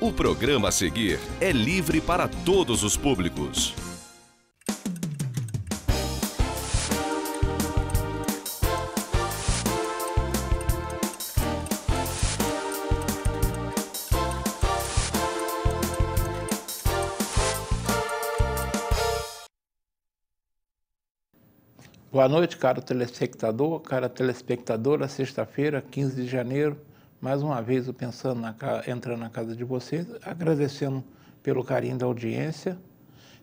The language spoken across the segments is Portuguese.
O programa a seguir é livre para todos os públicos. Boa noite, caro telespectador, cara telespectadora. Sexta-feira, 15 de janeiro, mais uma vez eu entrando na casa de vocês, agradecendo pelo carinho da audiência,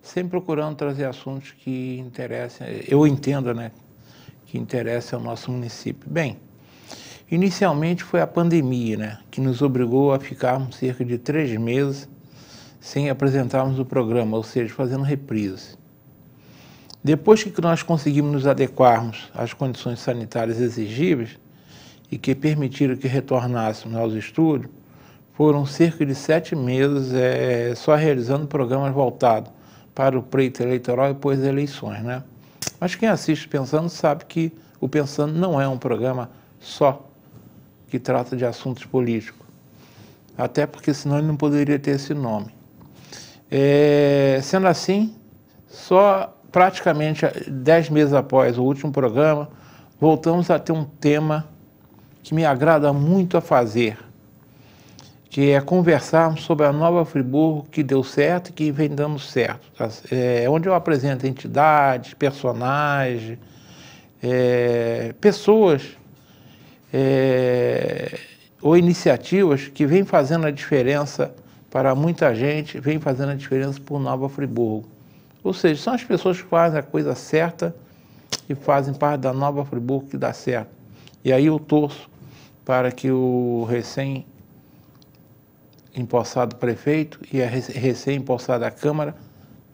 sempre procurando trazer assuntos que interessem, eu entendo, né, que interessem ao nosso município. Bem, inicialmente foi a pandemia, né, que nos obrigou a ficarmos cerca de 3 meses sem apresentarmos o programa, ou seja, fazendo reprise. Depois que nós conseguimos nos adequarmos às condições sanitárias exigíveis e que permitiram que retornássemos aos estúdios, foram cerca de 7 meses só realizando programas voltados para o pleito eleitoral e pós-eleições, né? Mas quem assiste Pensando sabe que o Pensando não é um programa só que trata de assuntos políticos, até porque senão ele não poderia ter esse nome. Sendo assim, só praticamente 10 meses após o último programa, voltamos a ter um tema que me agrada muito a fazer, que é conversarmos sobre a Nova Friburgo que deu certo e que vem dando certo. Onde eu apresento entidades, personagens, pessoas ou iniciativas que vêm fazendo a diferença para muita gente, vêm fazendo a diferença por Nova Friburgo. Ou seja, são as pessoas que fazem a coisa certa e fazem parte da Nova Friburgo que dá certo. E aí eu torço para que o recém-empossado prefeito e a recém-empossada Câmara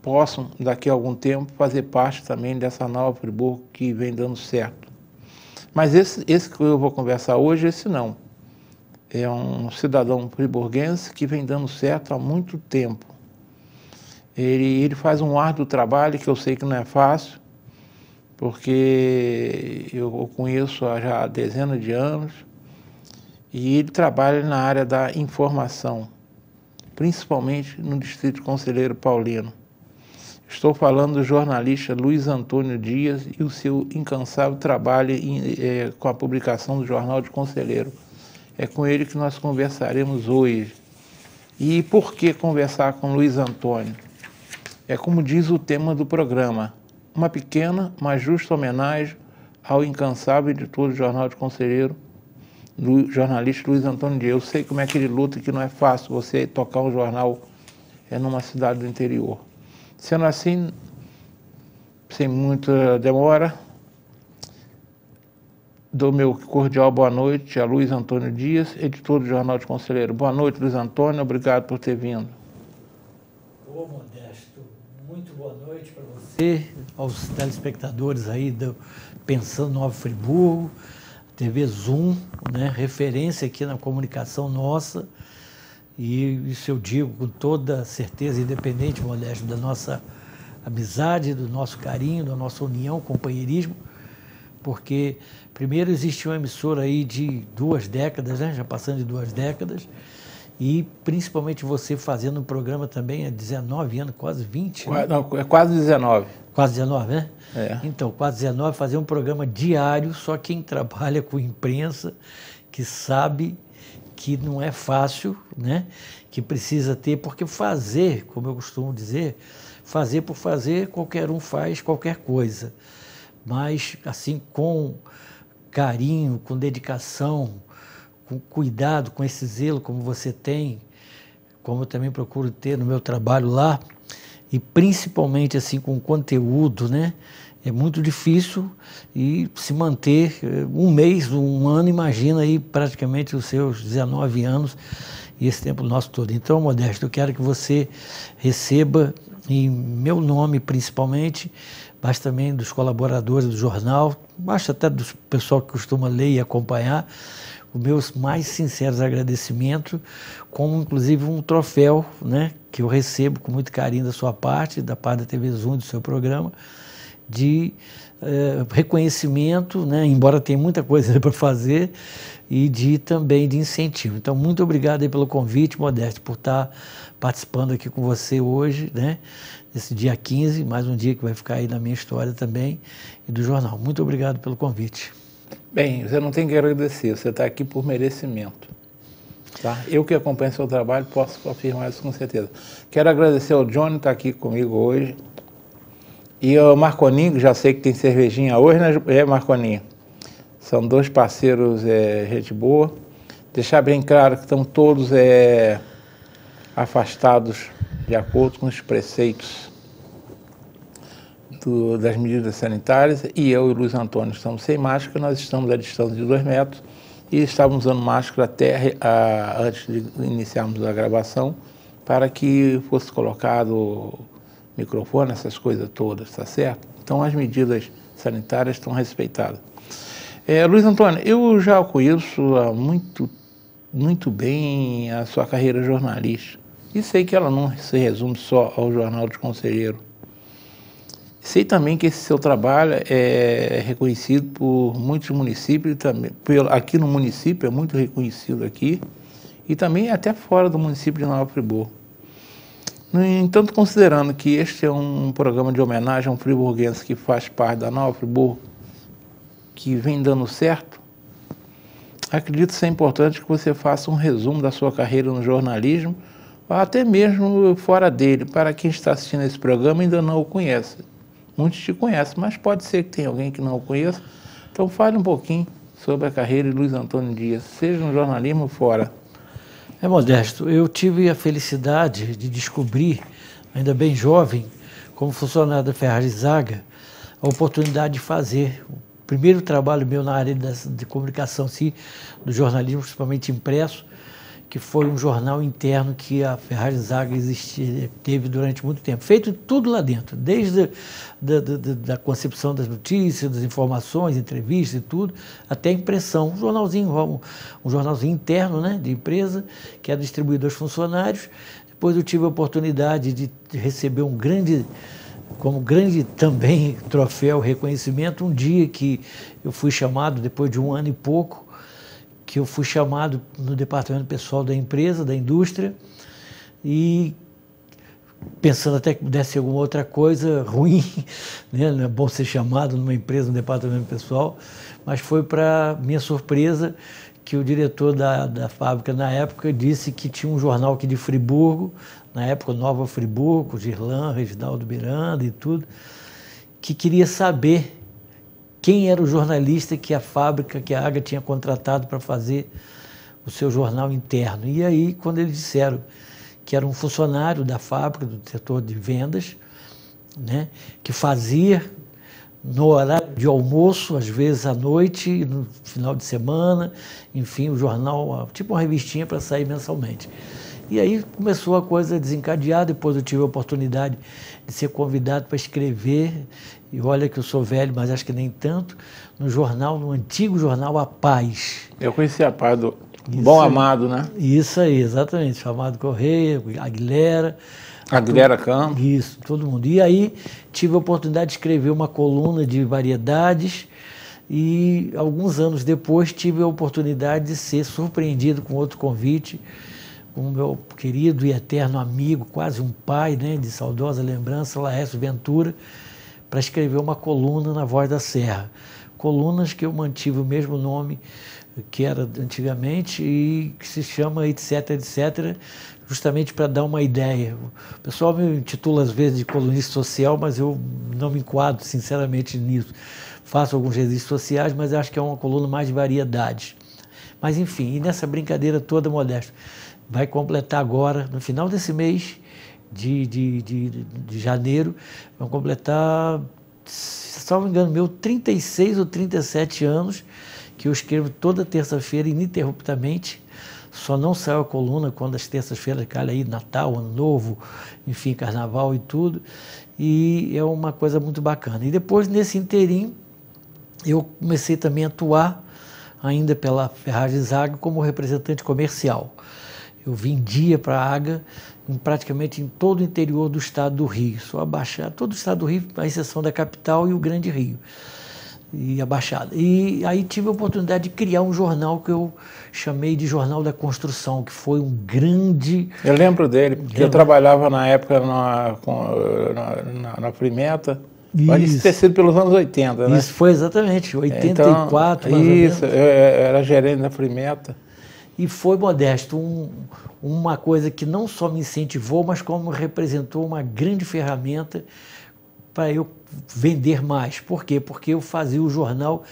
possam, daqui a algum tempo, fazer parte também dessa Nova Friburgo que vem dando certo. Mas esse que eu vou conversar hoje, esse não. É um cidadão friburguense que vem dando certo há muito tempo. Ele faz um árduo trabalho que eu sei que não é fácil, porque eu o conheço há já dezenas de anos, e ele trabalha na área da informação, principalmente no Distrito Conselheiro Paulino. Estou falando do jornalista Luiz Antônio Dias e o seu incansável trabalho com a publicação do Jornal de Conselheiro. É com ele que nós conversaremos hoje. E por que conversar com Luiz Antônio? É como diz o tema do programa, uma pequena, mas justa homenagem ao incansável editor do Jornal de Conselheiro, jornalista Luiz Antônio Dias. Eu sei como é que ele luta, que não é fácil você tocar um jornal numa cidade do interior. Sendo assim, sem muita demora, dou meu cordial boa noite a Luiz Antônio Dias, editor do Jornal de Conselheiro. Boa noite, Luiz Antônio, obrigado por ter vindo. Ô, Modesto, muito boa noite para você, aos telespectadores aí do Pensando Nova Friburgo, TV Zoom, né, referência aqui na comunicação nossa, e isso eu digo com toda certeza, independente, Modesto, da nossa amizade, do nosso carinho, da nossa união, companheirismo, porque primeiro existe uma emissora aí de 2 décadas, né, já passando de 2 décadas, e principalmente você fazendo um programa também há 19 anos, quase 20. Né? Não, é quase 19. Quase 19, né? É. Então, quase 19, fazer um programa diário, só quem trabalha com imprensa, que sabe que não é fácil, né? Que precisa ter, porque fazer, como eu costumo dizer, fazer por fazer, qualquer um faz qualquer coisa. Mas, assim, com carinho, com dedicação, com cuidado, com esse zelo como você tem, como eu também procuro ter no meu trabalho lá, e principalmente assim com conteúdo, né? É muito difícil e se manter um mês, um ano, imagina aí praticamente os seus 19 anos e esse tempo nosso todo. Então, Modesto, eu quero que você receba, em meu nome principalmente, mas também dos colaboradores do jornal, basta até do pessoal que costuma ler e acompanhar, os meus mais sinceros agradecimentos, como inclusive um troféu, né, que eu recebo com muito carinho da sua parte, da parte da TV Zoom, do seu programa, de reconhecimento, né, embora tenha muita coisa para fazer, e também de incentivo. Então, muito obrigado aí pelo convite, Modesto, por estar participando aqui com você hoje, né, nesse dia 15, mais um dia que vai ficar aí na minha história também, e do jornal. Muito obrigado pelo convite. Bem, você não tem que agradecer, você está aqui por merecimento. Tá? Eu que acompanho seu trabalho posso afirmar isso com certeza. Quero agradecer ao Johnny que está aqui comigo hoje. E ao Marconinho, já sei que tem cervejinha hoje, né, Marconinho? São dois parceiros, gente boa. Deixar bem claro que estão todos afastados de acordo com os preceitos das medidas sanitárias, e eu e o Luiz Antônio estamos sem máscara, nós estamos à distância de 2 metros e estávamos usando máscara até antes de iniciarmos a gravação, para que fosse colocado microfone, essas coisas todas, tá certo? Então as medidas sanitárias estão respeitadas. Luiz Antônio, eu já conheço há muito bem a sua carreira jornalística e sei que ela não se resume só ao Jornal do Conselheiro. Sei também que esse seu trabalho é reconhecido por muitos municípios, também, aqui no município é muito reconhecido aqui, e também até fora do município de Nova Friburgo. No entanto, considerando que este é um programa de homenagem a um friburguense que faz parte da Nova Friburgo, que vem dando certo, acredito ser importante que você faça um resumo da sua carreira no jornalismo, ou até mesmo fora dele, para quem está assistindo esse programa e ainda não o conhece. Muitos te conhecem, mas pode ser que tenha alguém que não o conheça. Então fale um pouquinho sobre a carreira de Luiz Antônio Dias, seja no jornalismo fora. Modesto, eu tive a felicidade de descobrir, ainda bem jovem, como funcionário da Ferrari Zaga, a oportunidade de fazer o primeiro trabalho meu na área de comunicação, sim, do jornalismo, principalmente impresso, que foi um jornal interno que a Ferrari Zaga teve durante muito tempo. Feito tudo lá dentro, desde da concepção das notícias, das informações, entrevistas e tudo, até a impressão. Um jornalzinho interno, né, de empresa, que é distribuído aos funcionários. Depois eu tive a oportunidade de receber como grande também troféu, reconhecimento, um dia que eu fui chamado, depois de 1 ano e pouco, que eu fui chamado no departamento pessoal da empresa, da indústria, e pensando até que pudesse ser alguma outra coisa ruim, né? Não é bom ser chamado numa empresa, no departamento pessoal, mas foi para minha surpresa que o diretor da fábrica na época disse que tinha um jornal aqui de Friburgo, na época Nova Friburgo, Girlan, Reginaldo Miranda e tudo, que queria saber quem era o jornalista que a fábrica, que a AGA tinha contratado para fazer o seu jornal interno. E aí, quando eles disseram que era um funcionário da fábrica, do setor de vendas, né, que fazia no horário de almoço, às vezes à noite, no final de semana, enfim, o jornal, tipo uma revistinha para sair mensalmente. E aí começou a coisa a desencadear, depois eu tive a oportunidade de ser convidado para escrever, e olha que eu sou velho, mas acho que nem tanto, no antigo jornal A Paz. Eu conheci A Paz do Bom Amado, né? Isso aí, exatamente, chamado Correia, Aguilera Campos. Isso, todo mundo. E aí tive a oportunidade de escrever uma coluna de variedades e alguns anos depois tive a oportunidade de ser surpreendido com outro convite, com o meu querido e eterno amigo, quase um pai, né, de saudosa lembrança, Laércio Ventura, para escrever uma coluna na Voz da Serra. Colunas que eu mantive o mesmo nome que era antigamente e que se chama etc, etc, justamente para dar uma ideia. O pessoal me intitula às vezes de colunista social, mas eu não me enquadro sinceramente nisso. Faço alguns registros sociais, mas acho que é uma coluna mais de variedades. Mas enfim, e nessa brincadeira toda, Modesto, vai completar agora, no final desse mês de janeiro, vão completar, se não me engano, 36 ou 37 anos, que eu escrevo toda terça-feira ininterruptamente. Só não saiu a coluna quando as terças-feiras calham aí, Natal, Ano Novo, enfim, Carnaval e tudo. E é uma coisa muito bacana. E depois, nesse inteirinho, eu comecei também a atuar ainda pela Ferragens Agro como representante comercial. Eu vendia para a AGA praticamente em todo o interior do estado do Rio, só a Baixada, todo o estado do Rio, à exceção da capital e o Grande Rio, e a Baixada. E aí tive a oportunidade de criar um jornal que eu chamei de Jornal da Construção, que foi um grande... Eu lembro dele, porque eu trabalhava na época na Frimeta. Pode ter sido pelos anos 80, né? Isso foi exatamente, 84, então, mais isso, ou menos. Eu era gerente da Frimeta. E foi, Modesto, uma coisa que não só me incentivou, mas como representou uma grande ferramenta para eu vender mais. Por quê? Porque eu fazia o jornal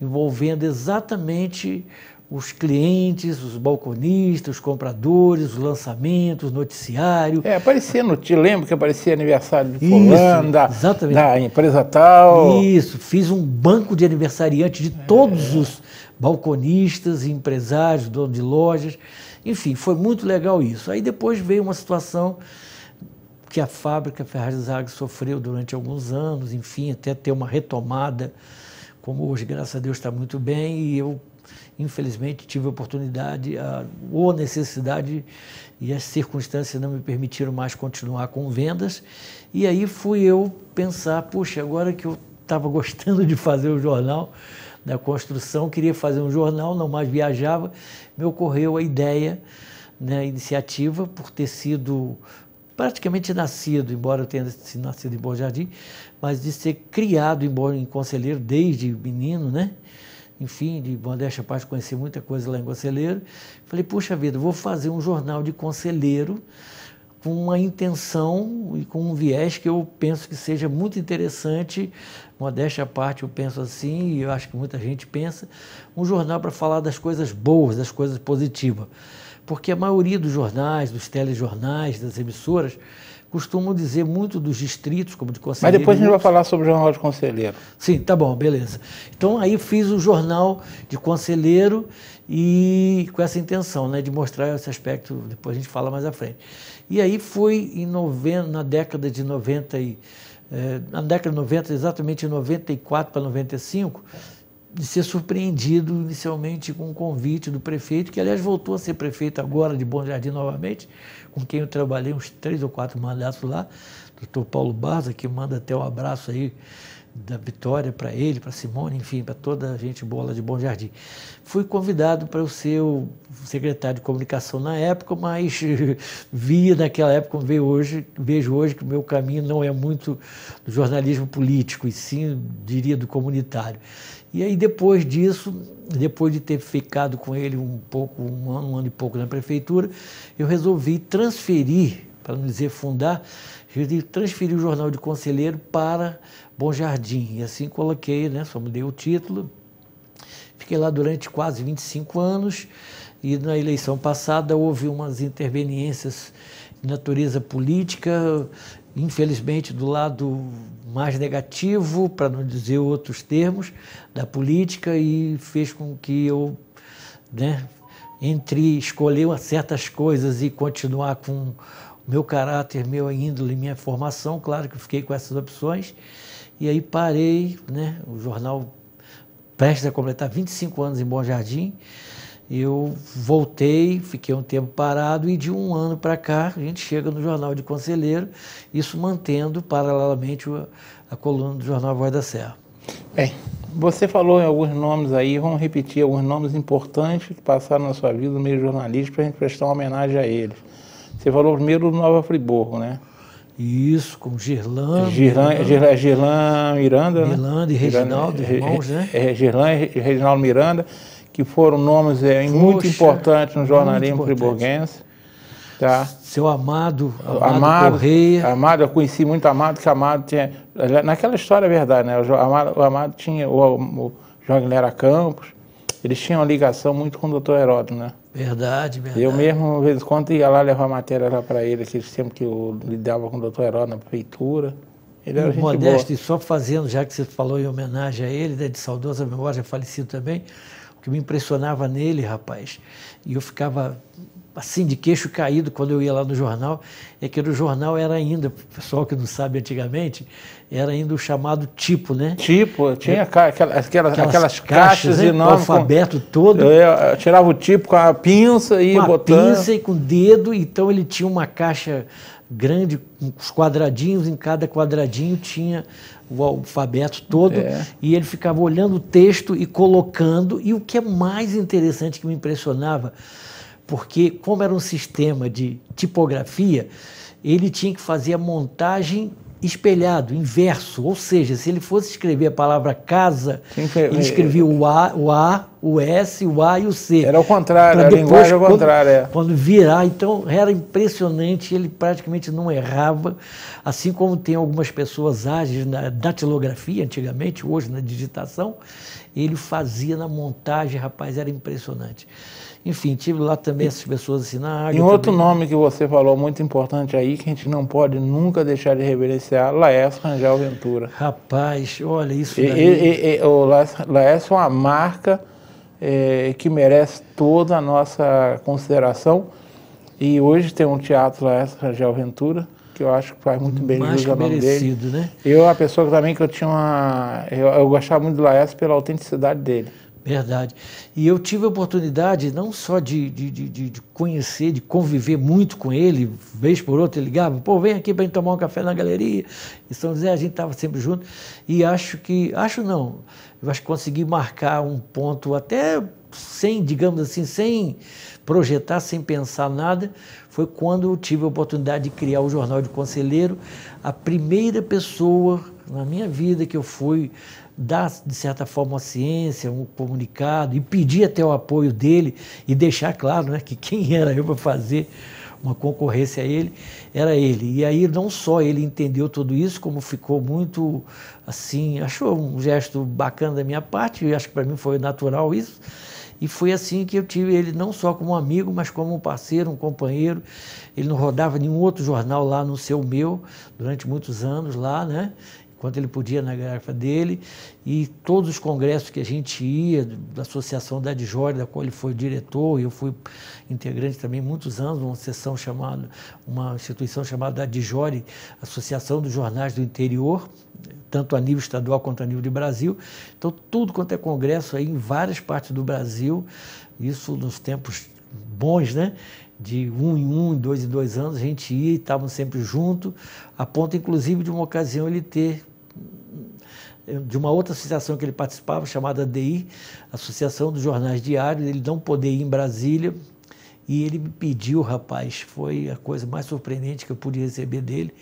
envolvendo exatamente os clientes, os balconistas, os compradores, os lançamentos, noticiário. Aparecia lembro que aparecia aniversário de fulano, da empresa tal. Isso, fiz um banco de aniversariantes de todos os balconistas, empresários, donos de lojas, enfim, foi muito legal isso. Aí depois veio uma situação que a fábrica Ferragens Agro sofreu durante alguns anos, enfim, até ter uma retomada, como hoje, graças a Deus, está muito bem, e eu, infelizmente, tive a oportunidade, ou a necessidade, e as circunstâncias não me permitiram mais continuar com vendas, e aí fui eu pensar, puxa, agora que eu estava gostando de fazer o jornal da construção, queria fazer um jornal, não mais viajava, me ocorreu a ideia, né, a iniciativa, por ter sido praticamente nascido, embora eu tenha nascido em Bom Jardim, mas de ser criado em Conselheiro desde menino, né? Enfim, de modéstia à parte, conheci muita coisa lá em Conselheiro. Falei, puxa vida, vou fazer um jornal de Conselheiro com uma intenção e com um viés que eu penso que seja muito interessante, modéstia à parte, eu penso assim, e eu acho que muita gente pensa, um jornal para falar das coisas boas, das coisas positivas. Porque a maioria dos jornais, dos telejornais, das emissoras, costumam dizer muito dos distritos, como de Conselheiro. Mas depois a gente vai falar sobre o Jornal de Conselheiro. Sim, tá bom, beleza. Então aí fiz o Jornal de Conselheiro e com essa intenção, né, de mostrar esse aspecto, depois a gente fala mais à frente. E aí foi na década de 90, exatamente em 94 para 95, de ser surpreendido inicialmente com um convite do prefeito, que aliás voltou a ser prefeito agora de Bom Jardim novamente, com quem eu trabalhei uns 3 ou 4 mandatos lá, doutor Paulo Barza, que manda até um abraço aí da Vitória para ele, para Simone, enfim, para toda a gente boa lá de Bom Jardim. Fui convidado para eu ser o secretário de comunicação na época, mas via naquela época, vejo hoje que o meu caminho não é muito do jornalismo político, e sim, diria, do comunitário. E aí, depois disso, depois de ter ficado com ele um ano e pouco na prefeitura, eu resolvi transferir, para não dizer fundar, transferir o Jornal de Conselheiro para Bom Jardim. E assim coloquei, né, só mudei o título. Fiquei lá durante quase 25 anos e na eleição passada houve umas interveniências de natureza política, infelizmente do lado mais negativo, para não dizer outros termos, da política, e fez com que eu, né, entre escolher certas coisas e continuar com o meu caráter, minha índole, minha formação, claro que eu fiquei com essas opções, e aí parei, né, o jornal prestes a completar 25 anos em Bom Jardim. Eu voltei, fiquei um tempo parado e de um ano para cá a gente chega no Jornal de Conselheiro, isso mantendo paralelamente a coluna do Jornal Voz da Serra. Bem, você falou em alguns nomes aí, vamos repetir alguns nomes importantes que passaram na sua vida no meio jornalístico para a gente prestar uma homenagem a eles. Você falou primeiro do Nova Friburgo, né? Isso, com Girlan Miranda, né? Miranda e Reginaldo, irmãos, né? Girlan e Reginaldo Miranda, que foram nomes muito importantes no jornalismo friburguense. Tá? Seu Amado Correia. Amado, eu conheci muito Amado, que Amado tinha... Naquela história é verdade, né? O Amado tinha o João Guilherme Campos, eles tinham uma ligação muito com o doutor Heródoto, né? Verdade. Eu mesmo, de vez em quando, ia lá levar matéria lá para ele, aquele tempo que eu lidava com o doutor Heródoto na prefeitura. Ele era gente Modesto, boa. e só fazendo, já que você falou em homenagem a ele, né, de saudosa memória, falecido também, o que me impressionava nele, rapaz, e eu ficava assim, de queixo caído quando eu ia lá no jornal, é que no jornal era ainda, o pessoal que não sabe antigamente, era ainda o chamado tipo, né? Tipo, tinha aquelas caixas né? enormes. O alfabeto todo. Eu tirava o tipo com a pinça e ia botando. Com a pinça e com o dedo, então ele tinha uma caixa grande, com os quadradinhos, em cada quadradinho tinha o alfabeto todo, e ele ficava olhando o texto e colocando, e o que é mais interessante que me impressionava, porque como era um sistema de tipografia, ele tinha que fazer a montagem espelhado, inverso, ou seja, se ele fosse escrever a palavra casa, ele escrevia o A, o S, o A e o C. Era o contrário, a linguagem ao contrário. Quando virar, então era impressionante, ele praticamente não errava, assim como tem algumas pessoas ágeis na datilografia, antigamente, hoje na digitação, ele fazia na montagem, rapaz, era impressionante. Enfim, tive lá também essas pessoas assim na área. E um outro nome que você falou muito importante aí, que a gente não pode nunca deixar de reverenciar, Laércio Rangel Ventura. Rapaz, olha isso daí. O Laércio é uma marca que merece toda a nossa consideração. E hoje tem um teatro Laércio Rangel Ventura, que eu acho que faz muito bem mais jus ao nome dele. Né? Eu, uma pessoa também que eu tinha eu gostava muito do Laércio pela autenticidade dele. Verdade. E eu tive a oportunidade não só de conhecer, de conviver muito com ele, vez por outra ele ligava, pô, vem aqui para gente tomar um café na galeria, em São José, a gente estava sempre junto, e eu acho que consegui marcar um ponto até sem, digamos assim, sem projetar, sem pensar nada, foi quando eu tive a oportunidade de criar o Jornal de Conselheiro, a primeira pessoa na minha vida que eu fui dar, de certa forma, a ciência, um comunicado, e pedir até o apoio dele, e deixar claro, né, que quem era eu para fazer uma concorrência a ele, era ele. E aí não só ele entendeu tudo isso, como ficou muito, assim, achou um gesto bacana da minha parte, e acho que para mim foi natural isso, e foi assim que eu tive ele não só como um amigo, mas como um parceiro, um companheiro. Ele não rodava nenhum outro jornal lá no Seu Meu, durante muitos anos lá, né? Enquanto ele podia na garrafa dele, e todos os congressos que a gente ia, da Associação da Adjore, da qual ele foi diretor, e eu fui integrante também muitos anos, uma instituição chamada Adjore, Associação dos Jornais do Interior, tanto a nível estadual quanto a nível de Brasil. Então, tudo quanto é congresso aí em várias partes do Brasil, isso nos tempos bons, né? De 1 em 1, 2 em 2 anos, a gente ia e estávamos sempre juntos, a ponto, inclusive, de uma ocasião ele ter, de uma outra associação que ele participava, chamada ADI, Associação dos Jornais Diários, ele não poder ir em Brasília, e ele me pediu, rapaz, foi a coisa mais surpreendente que eu pude receber dele,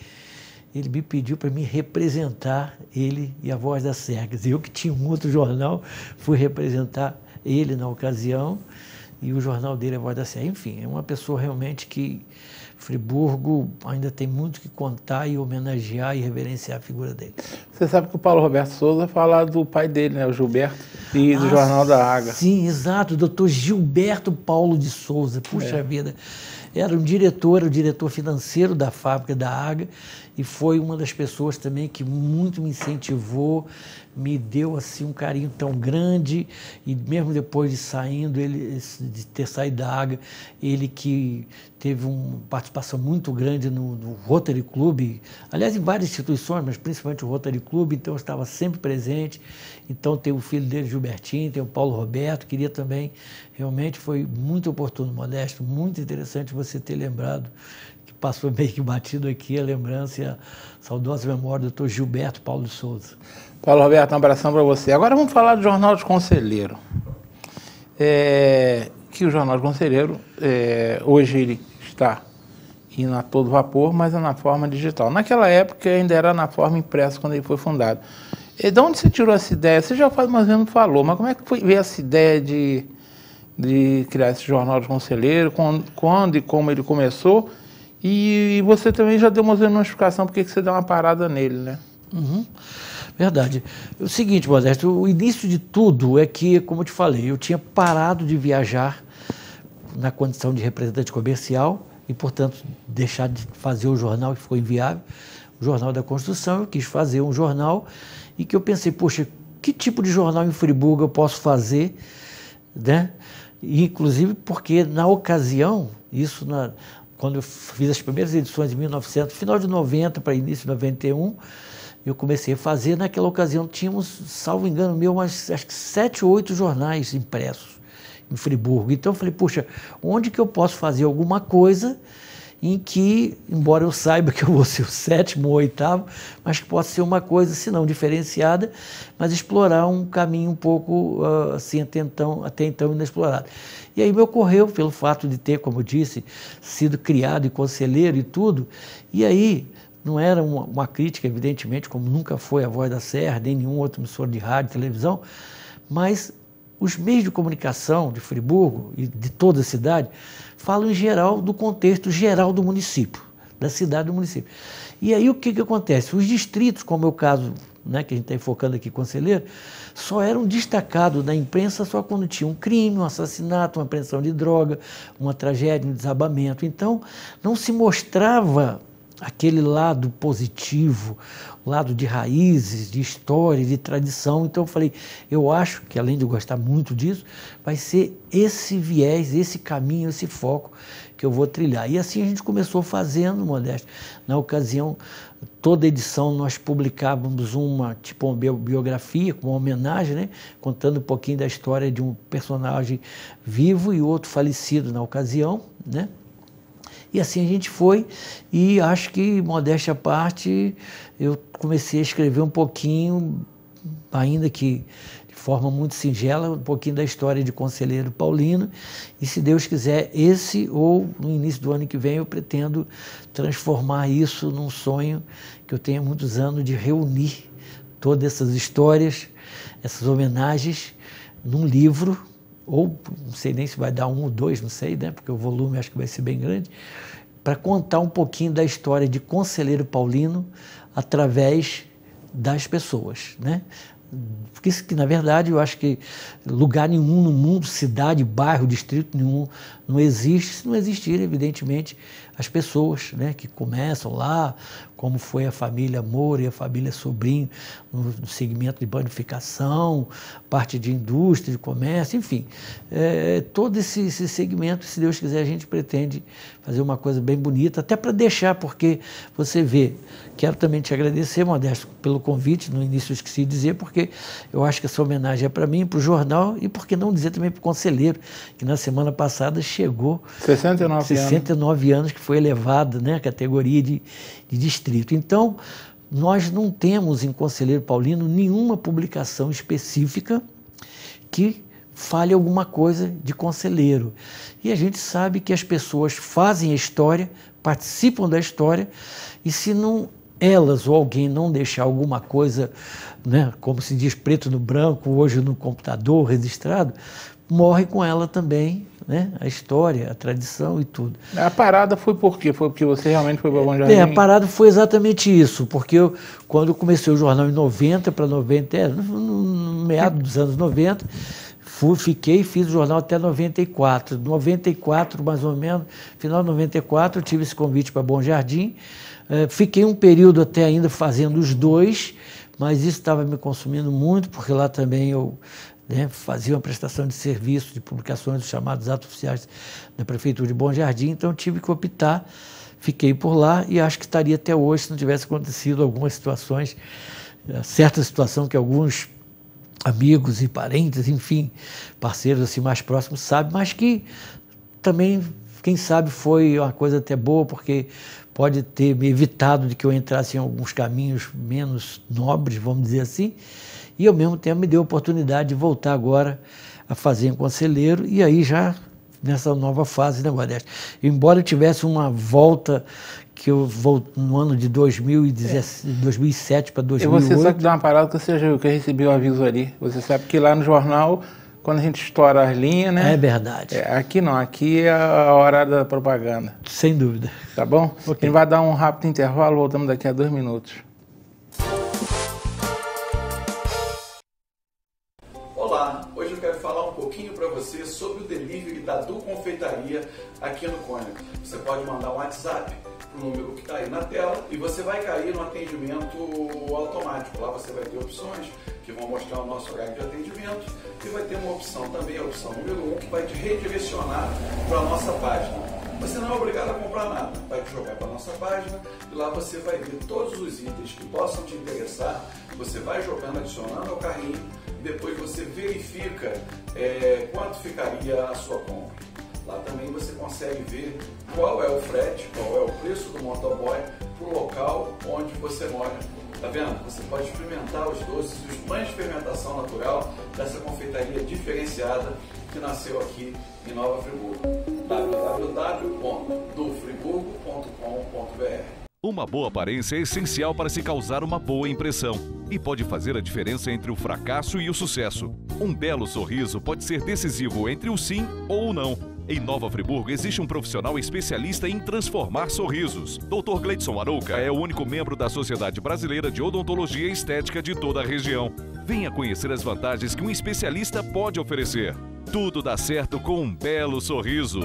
ele me pediu para me representar ele e a Voz das Serras. Eu que tinha um outro jornal, fui representar ele na ocasião, e o jornal dele é a Voz da Serra. Enfim, é uma pessoa realmente que Friburgo ainda tem muito que contar e homenagear e reverenciar a figura dele. Você sabe que o Paulo Roberto Souza fala do pai dele, né, o Gilberto, e do Jornal da Água. Sim, exato, o doutor Gilberto Paulo de Souza, puxa vida. Era o diretor financeiro da fábrica da AGA, e foi uma das pessoas também que muito me incentivou, me deu assim um carinho tão grande, e mesmo depois de saindo, de ter saído da AGA, ele que teve uma participação muito grande no Rotary Club, aliás, em várias instituições, mas principalmente o Rotary Club, então eu estava sempre presente. Então tem o filho dele, Gilbertinho, tem o Paulo Roberto, queria também, realmente foi muito oportuno, Modesto, muito interessante você ter lembrado, que passou meio que batido aqui a lembrança e a saudosa memória do doutor Gilberto Paulo de Souza. Paulo Roberto, um abração para você. Agora vamos falar do Jornal de Conselheiro. Que o Jornal de Conselheiro, hoje ele está indo a todo vapor, mas é na forma digital. Naquela época ainda era na forma impressa quando ele foi fundado. E de onde você tirou essa ideia? Você já mais ou menos falou, mas como é que veio essa ideia de criar esse Jornal de Conselheiro? Quando e como ele começou? E você também já deu uma explicação porque que você deu uma parada nele, né? Uhum. Verdade. O seguinte, Modesto, o início de tudo é que, como eu te falei, eu tinha parado de viajar na condição de representante comercial e, portanto, deixar de fazer o jornal que ficou inviável, o Jornal da Construção. Eu quis fazer um jornal e que eu pensei, poxa, que tipo de jornal em Friburgo eu posso fazer, né? inclusive porque na ocasião, quando eu fiz as primeiras edições em 1900, final de 90 para início de 91, eu comecei a fazer. Naquela ocasião tínhamos, salvo engano meu, acho que 7 ou 8 jornais impressos em Friburgo. Então eu falei, puxa, onde que eu posso fazer alguma coisa em que, embora eu saiba que eu vou ser o 7º ou 8º, mas que possa ser uma coisa, se não diferenciada, mas explorar um caminho um pouco assim, até então inexplorado. E aí me ocorreu, pelo fato de ter, como eu disse, sido criado e conselheiro e tudo, e aí não era uma crítica, evidentemente, como nunca foi a Voz da Serra, nem nenhum outro emissor de rádio e televisão, mas os meios de comunicação de Friburgo e de toda a cidade falam em geral do contexto geral do município, da cidade do município. E aí o que acontece? Os distritos, como é o caso, né, que a gente está enfocando aqui, Conselheiro, só eram destacados na imprensa só quando tinha um crime, um assassinato, uma apreensão de droga, uma tragédia, um desabamento. Então, não se mostrava aquele lado positivo, lado de raízes, de história, de tradição. Então eu falei, eu acho que além de eu gostar muito disso, vai ser esse viés, esse caminho, esse foco que eu vou trilhar. E assim a gente começou fazendo, Modesto. Na ocasião, toda edição nós publicávamos uma biografia, com uma homenagem, né? Contando um pouquinho da história de um personagem vivo e outro falecido na ocasião, né? E assim a gente foi, e acho que, modéstia à parte, eu comecei a escrever um pouquinho, ainda que de forma muito singela, um pouquinho da história de Conselheiro Paulino, e se Deus quiser, esse ou no início do ano que vem, eu pretendo transformar isso num sonho que eu tenho há muitos anos, de reunir todas essas histórias, essas homenagens, num livro, ou não sei nem se vai dar 1 ou 2, não sei, né? Porque o volume acho que vai ser bem grande, para contar um pouquinho da história de Conselheiro Paulino através das pessoas, né? Porque isso que, na verdade, eu acho que lugar nenhum no mundo, cidade, bairro, distrito nenhum, não existe, se não existirem, evidentemente, as pessoas, né, que começam lá, como foi a família Moura e a família Sobrinho, no segmento de panificação, parte de indústria, de comércio, enfim, todo esse segmento, se Deus quiser, a gente pretende fazer uma coisa bem bonita, até para deixar, porque você vê, quero também te agradecer, Modesto, pelo convite, no início eu esqueci de dizer, porque eu acho que essa homenagem é para mim, para o jornal, e por que não dizer também para o Conselheiro, que na semana passada chegou 69 anos que foi elevado, né, a categoria de distrito. Então, nós não temos em Conselheiro Paulino nenhuma publicação específica que fale alguma coisa de conselheiro. E a gente sabe que as pessoas fazem a história, participam da história, e se não elas ou alguém não deixar alguma coisa, né, como se diz, preto no branco, hoje no computador, registrado, morre com ela também, né, a história, a tradição e tudo. A parada foi por quê? Foi porque você realmente foi para Bom Jardim? A parada foi exatamente isso, porque quando eu comecei o jornal em 90 para 90, no meado dos anos 90, fiz o jornal até 94. 94, mais ou menos, final de 94, eu tive esse convite para Bom Jardim. Fiquei um período até ainda fazendo os dois, mas isso estava me consumindo muito, porque lá também eu, né, fazia uma prestação de serviço, de publicações dos chamados atos oficiais da Prefeitura de Bom Jardim, então tive que optar, fiquei por lá e acho que estaria até hoje se não tivesse acontecido algumas situações, certa situação que alguns amigos e parentes, enfim, parceiros assim mais próximos sabem, mas que também, quem sabe, foi uma coisa até boa, porque pode ter me evitado de que eu entrasse em alguns caminhos menos nobres, vamos dizer assim, e ao mesmo tempo me deu a oportunidade de voltar agora a fazer um conselheiro, e aí já nessa nova fase, né, Modesto? Embora eu tivesse uma volta que eu volto no ano de 2007 para 2008. E você sabe dar uma parada que você já viu, que eu recebi o aviso ali. Você sabe que lá no jornal, quando a gente estoura as linhas, né? É verdade. Aqui não, aqui é a hora da propaganda. Sem dúvida. Tá bom? Okay. A gente vai dar um rápido intervalo, voltamos daqui a 2 minutos. Olá, hoje eu quero falar um pouquinho para você você sobre o delivery da Du Confeitaria aqui no Cônica. Você pode mandar um WhatsApp para o número que está aí na tela e você vai cair no atendimento automático. Lá você vai ter opções que vão mostrar o nosso horário de atendimento e vai ter uma opção também, a opção número 1, que vai te redirecionar para a nossa página. Você não é obrigado a comprar nada, vai te jogar para a nossa página e lá você vai ver todos os itens que possam te interessar, você vai jogando, adicionando ao carrinho e depois você verifica quanto ficaria a sua compra. Lá também você consegue ver qual é o frete, qual é o preço do motoboy para o local onde você mora. Tá vendo? Você pode experimentar os doces e os pães de fermentação natural dessa confeitaria diferenciada que nasceu aqui em Nova Friburgo. www.dufriburgo.com.br. Uma boa aparência é essencial para se causar uma boa impressão e pode fazer a diferença entre o fracasso e o sucesso. Um belo sorriso pode ser decisivo entre o sim ou o não. Em Nova Friburgo existe um profissional especialista em transformar sorrisos. Dr. Gleidson Arouca é o único membro da Sociedade Brasileira de Odontologia e Estética de toda a região. Venha conhecer as vantagens que um especialista pode oferecer. Tudo dá certo com um belo sorriso.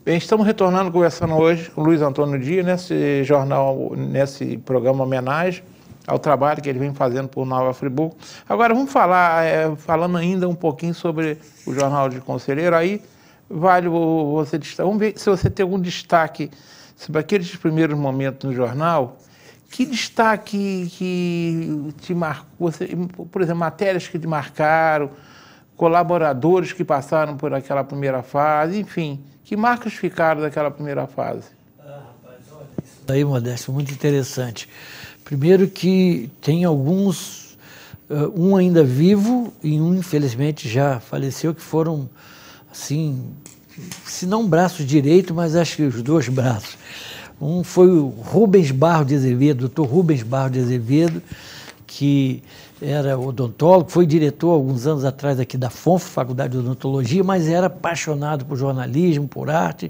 Bem, estamos retornando, conversando hoje com o Luiz Antônio Dias, nesse jornal, nesse programa homenagem ao trabalho que ele vem fazendo por Nova Friburgo. Agora vamos falar, falando ainda um pouquinho sobre o Jornal de Conselheiro, aí vale você destacar. Vamos ver se você tem algum destaque sobre aqueles primeiros momentos no jornal. Que destaque que te marcou, por exemplo, matérias que te marcaram, colaboradores que passaram por aquela primeira fase, enfim, que marcas ficaram daquela primeira fase? Rapaz, olha, isso daí, Modesto, muito interessante. Primeiro que tem alguns, um ainda vivo e um infelizmente já faleceu, que foram, assim, se não braço direito, mas acho que os dois braços. Um foi o Rubens Barros de Azevedo, Dr. Rubens Barros de Azevedo, que era odontólogo, foi diretor alguns anos atrás aqui da FONF, Faculdade de Odontologia, mas era apaixonado por jornalismo, por arte,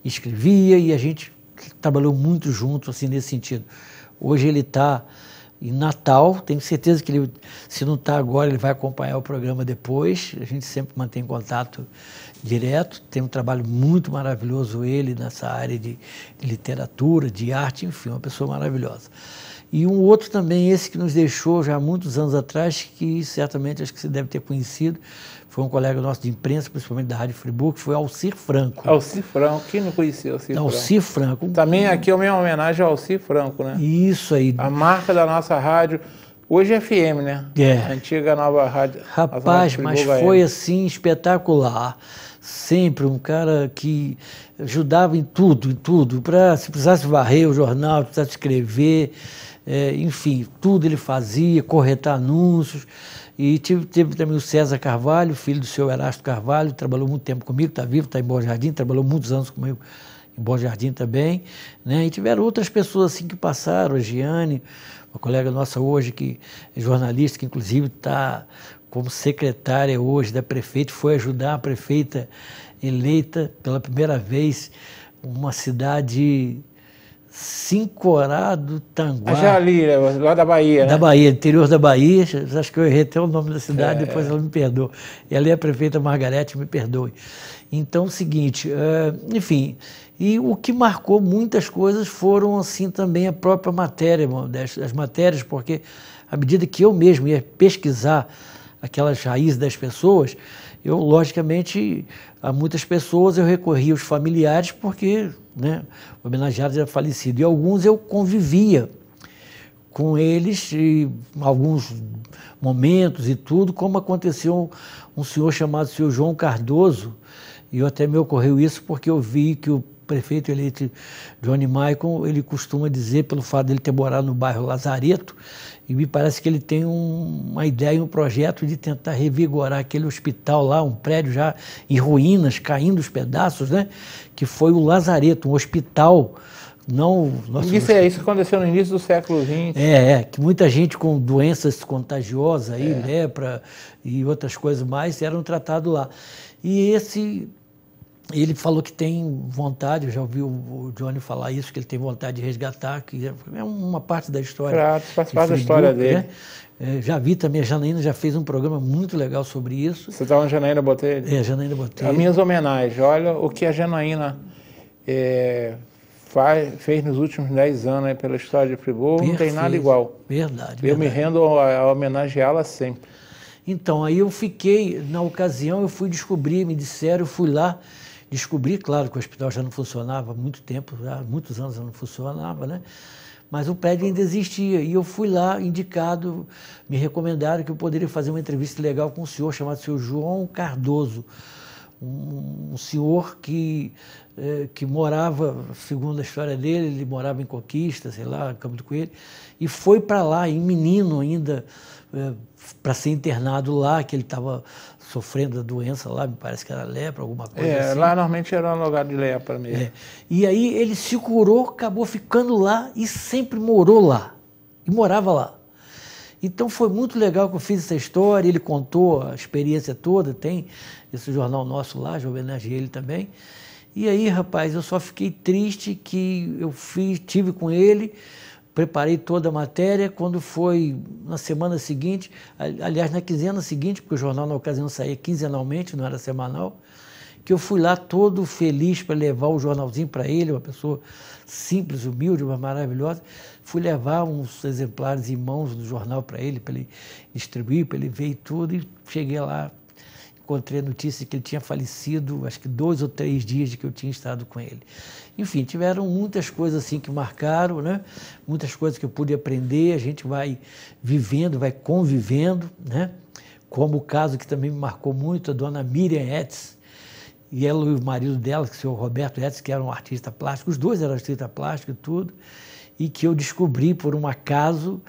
escrevia e a gente trabalhou muito junto assim, nesse sentido. Hoje ele está em Natal, tenho certeza que ele, se não está agora, ele vai acompanhar o programa depois. A gente sempre mantém contato direto, tem um trabalho muito maravilhoso ele nessa área de literatura, de arte, enfim, uma pessoa maravilhosa. E um outro também, esse que nos deixou já há muitos anos atrás, que certamente acho que você deve ter conhecido, foi um colega nosso de imprensa, principalmente da Rádio Friburgo, que foi Alcir Franco. Alcir Franco, quem não conhecia Alcir Franco? Alcir Franco. Também aqui é uma homenagem ao Alcir Franco, né? Isso aí. A marca da nossa rádio, hoje é FM, né? É. A antiga nova rádio. Rapaz, mas foi assim espetacular. Sempre um cara que ajudava em tudo, se precisasse varrer o jornal, se precisasse escrever, enfim, tudo ele fazia, corretar anúncios. E teve também o César Carvalho, filho do senhor Erasto Carvalho, trabalhou muito tempo comigo, está vivo, está em Bom Jardim, trabalhou muitos anos comigo em Bom Jardim também, né? E tiveram outras pessoas assim que passaram, a Giane, uma colega nossa hoje, que é jornalista, que inclusive está como secretária hoje da prefeita, foi ajudar a prefeita eleita pela primeira vez, uma cidade Sincorá do Tanguá. Já ali, lá da Bahia, né? Da Bahia, interior da Bahia, acho que eu errei até o nome da cidade, depois ela me perdoa. E ali a prefeita Margarete me perdoe. Então, é o seguinte, enfim, e o que marcou muitas coisas foram, assim, também a própria matéria, as matérias, porque à medida que eu mesmo ia pesquisar aquelas raízes das pessoas, eu, logicamente, a muitas pessoas eu recorria aos familiares porque, né, o homenageado era falecido. E alguns eu convivia com eles em alguns momentos e tudo, como aconteceu um senhor chamado senhor João Cardoso, e até me ocorreu isso porque eu vi que o prefeito eleito Johnny Maicon, ele costuma dizer, pelo fato de ele ter morado no bairro Lazareto, e me parece que ele tem uma ideia, um projeto de tentar revigorar aquele hospital lá, um prédio já em ruínas, caindo os pedaços, né? Que foi o Lazareto, um hospital. Não, isso aconteceu no início do século XX. Que muita gente com doenças contagiosas, aí, lepra e outras coisas mais, eram tratados lá. E esse Ele falou que tem vontade, eu já ouvi o Johnny falar isso, que ele tem vontade de resgatar, que é uma parte da história. Claro, faz parte da história dele. Né? Já vi também, a Janaína já fez um programa muito legal sobre isso. Você estava na Janaína Botelho? A Janaína Botelho. As minhas homenagens. Olha o que a Janaína fez nos últimos 10 anos aí pela história de Friburgo, não tem nada igual. Verdade. Eu me rendo a homenageá-la sempre. Então, aí eu fiquei, na ocasião, eu fui descobrir, me disseram, eu fui lá, descobri, claro, que o hospital já não funcionava há muito tempo, há muitos anos já não funcionava, né? Mas o prédio ainda existia. E eu fui lá, indicado, me recomendaram que eu poderia fazer uma entrevista legal com um senhor chamado senhor João Cardoso. Um senhor que morava, segundo a história dele, ele morava em Conquista, sei lá, Campo do Coelho, e foi para lá, em menino ainda, para ser internado lá, que ele estava sofrendo da doença lá, me parece que era lepra, alguma coisa assim. Lá normalmente era um lugar de lepra mesmo. E aí ele se curou, acabou ficando lá e sempre morou lá, e morava lá. Então foi muito legal que eu fiz essa história, ele contou a experiência toda, tem esse jornal nosso lá, já homenageei ele também. E aí, rapaz, eu só fiquei triste que eu tive com ele, preparei toda a matéria, quando foi na semana seguinte, aliás, na quinzena seguinte, porque o jornal na ocasião saía quinzenalmente, não era semanal, que eu fui lá todo feliz para levar o jornalzinho para ele, uma pessoa simples, humilde, mas maravilhosa. Fui levar uns exemplares em mãos do jornal para ele distribuir, para ele ver e tudo, e cheguei lá, encontrei a notícia que ele tinha falecido, acho que 2 ou 3 dias de que eu tinha estado com ele. Enfim, tiveram muitas coisas assim que marcaram, né? Muitas coisas que eu pude aprender, a gente vai vivendo, vai convivendo, né? Como o caso que também me marcou muito, a dona Miriam Etz, e ela e o marido dela, que é o senhor Roberto Etz, que era um artista plástico, os dois eram artistas plásticos e tudo, e que eu descobri por um acaso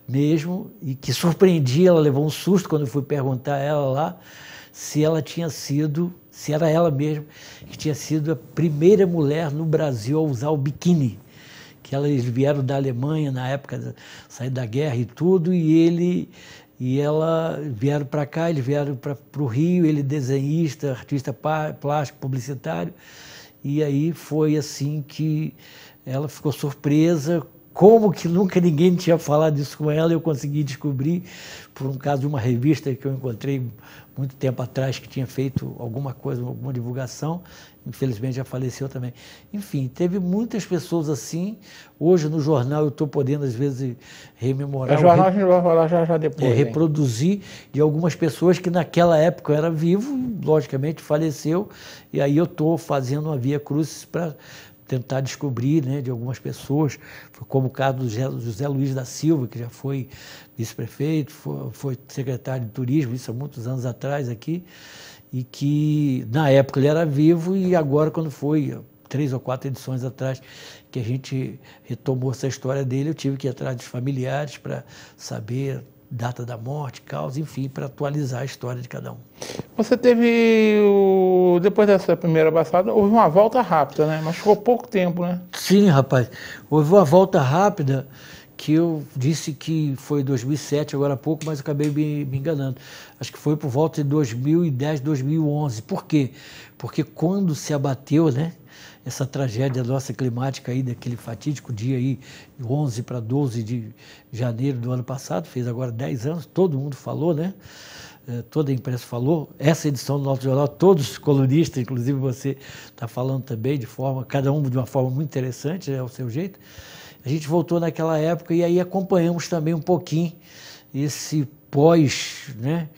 mesmo, e que surpreendi, ela levou um susto quando eu fui perguntar a ela lá, se era ela mesma, que tinha sido a primeira mulher no Brasil a usar o biquíni. Que eles vieram da Alemanha na época de sair da guerra e tudo, e ela vieram para cá, eles vieram para o Rio, ele desenhista, artista plástico, publicitário, e aí foi assim que ela ficou surpresa, como que nunca ninguém tinha falado isso com ela, eu consegui descobrir por um caso de uma revista que eu encontrei muito tempo atrás, que tinha feito alguma coisa, alguma divulgação, infelizmente já faleceu também. Enfim, teve muitas pessoas assim. Hoje no jornal eu estou podendo às vezes rememorar. O jornal a gente vai falar já depois. Reproduzir de algumas pessoas que naquela época eu era vivo, logicamente faleceu, e aí eu estou fazendo uma via crucis para tentar descobrir, né, de algumas pessoas, como o caso do José Luiz da Silva, que já foi vice-prefeito, foi secretário de turismo, isso há muitos anos atrás aqui, e que na época ele era vivo, e agora quando foi 3 ou 4 edições atrás que a gente retomou essa história dele, eu tive que ir atrás dos familiares para saber data da morte, causa, enfim, para atualizar a história de cada um. Você teve, depois dessa primeira passada, houve uma volta rápida, né? Mas ficou pouco tempo, né? Sim, rapaz. Houve uma volta rápida que eu disse que foi 2007, agora há pouco, mas acabei me enganando. Acho que foi por volta de 2010, 2011. Por quê? Porque quando se abateu, né, essa tragédia nossa climática aí, daquele fatídico dia aí, 11 para 12 de janeiro do ano passado, fez agora 10 anos, todo mundo falou, né? Toda a imprensa falou, essa edição do nosso jornal, todos os colunistas, inclusive você está falando também, cada um de uma forma muito interessante, é o seu jeito. A gente voltou naquela época e aí acompanhamos também um pouquinho esse pós, né,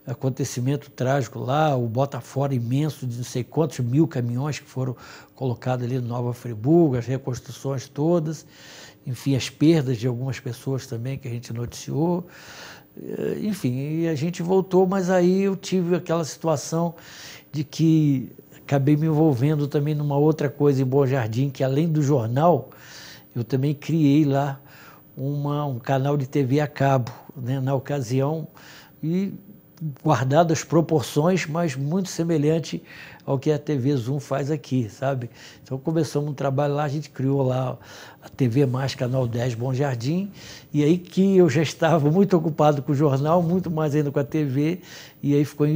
acontecimento trágico lá, o bota-fora imenso de não sei quantos mil caminhões que foram colocados ali no Nova Friburgo, as reconstruções todas, enfim, as perdas de algumas pessoas também que a gente noticiou. Enfim, e a gente voltou, mas aí eu tive aquela situação de que acabei me envolvendo também numa outra coisa em Bom Jardim, que além do jornal, eu também criei lá um canal de TV a cabo, né, na ocasião, e guardado as proporções, mas muito semelhante ao que a TV Zoom faz aqui, sabe? Então começamos um trabalho lá, a gente criou lá a TV Mais Canal 10 Bom Jardim, e aí que eu já estava muito ocupado com o jornal, muito mais ainda com a TV, e aí ficou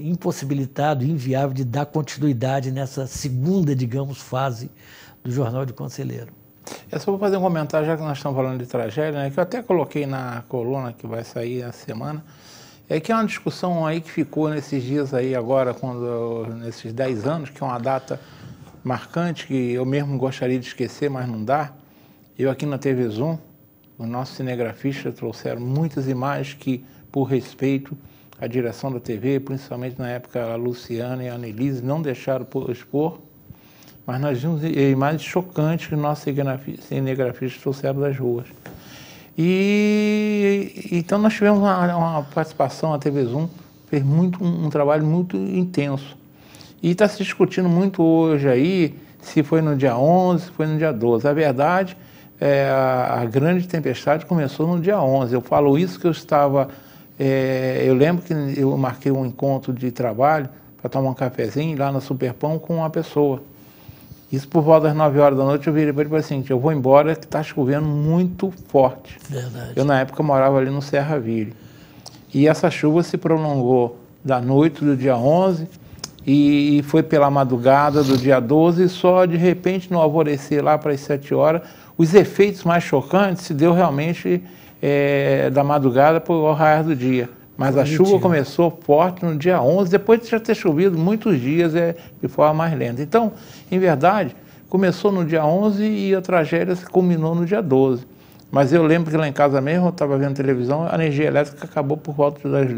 impossibilitado, inviável de dar continuidade nessa segunda, digamos, fase do Jornal de Conselheiro. Eu só vou fazer um comentário, já que nós estamos falando de tragédia, né, que eu até coloquei na coluna que vai sair essa semana, é que é uma discussão aí que ficou nesses dias aí agora, nesses 10 anos, que é uma data marcante, que eu mesmo gostaria de esquecer, mas não dá. Eu aqui na TV Zoom, os nossos cinegrafistas trouxeram muitas imagens que, por respeito à direção da TV, principalmente na época a Luciana e a Annelise, não deixaram expor, mas nós vimos imagens chocantes que nossos cinegrafistas trouxeram das ruas. E então nós tivemos uma participação, a TV Zoom fez um trabalho muito intenso. E está se discutindo muito hoje aí se foi no dia 11, se foi no dia 12. A verdade, a grande tempestade começou no dia 11. Eu falo isso que eu lembro que eu marquei um encontro de trabalho para tomar um cafezinho lá na Superpão com uma pessoa. Isso por volta das 9 horas da noite, eu virei para ele e falei assim, eu vou embora que está chovendo muito forte. Verdade. Eu, na época, morava ali no Serraville. E essa chuva se prolongou da noite do dia 11 e foi pela madrugada do dia 12 e só, de repente, no alvorecer lá para as 7 horas, os efeitos mais chocantes se deu realmente da madrugada para o raiar do dia. Mas a chuva começou forte no dia 11, depois de já ter chovido muitos dias de forma mais lenta. Então, em verdade, começou no dia 11 e a tragédia se culminou no dia 12. Mas eu lembro que lá em casa mesmo, eu estava vendo televisão, a energia elétrica acabou por volta das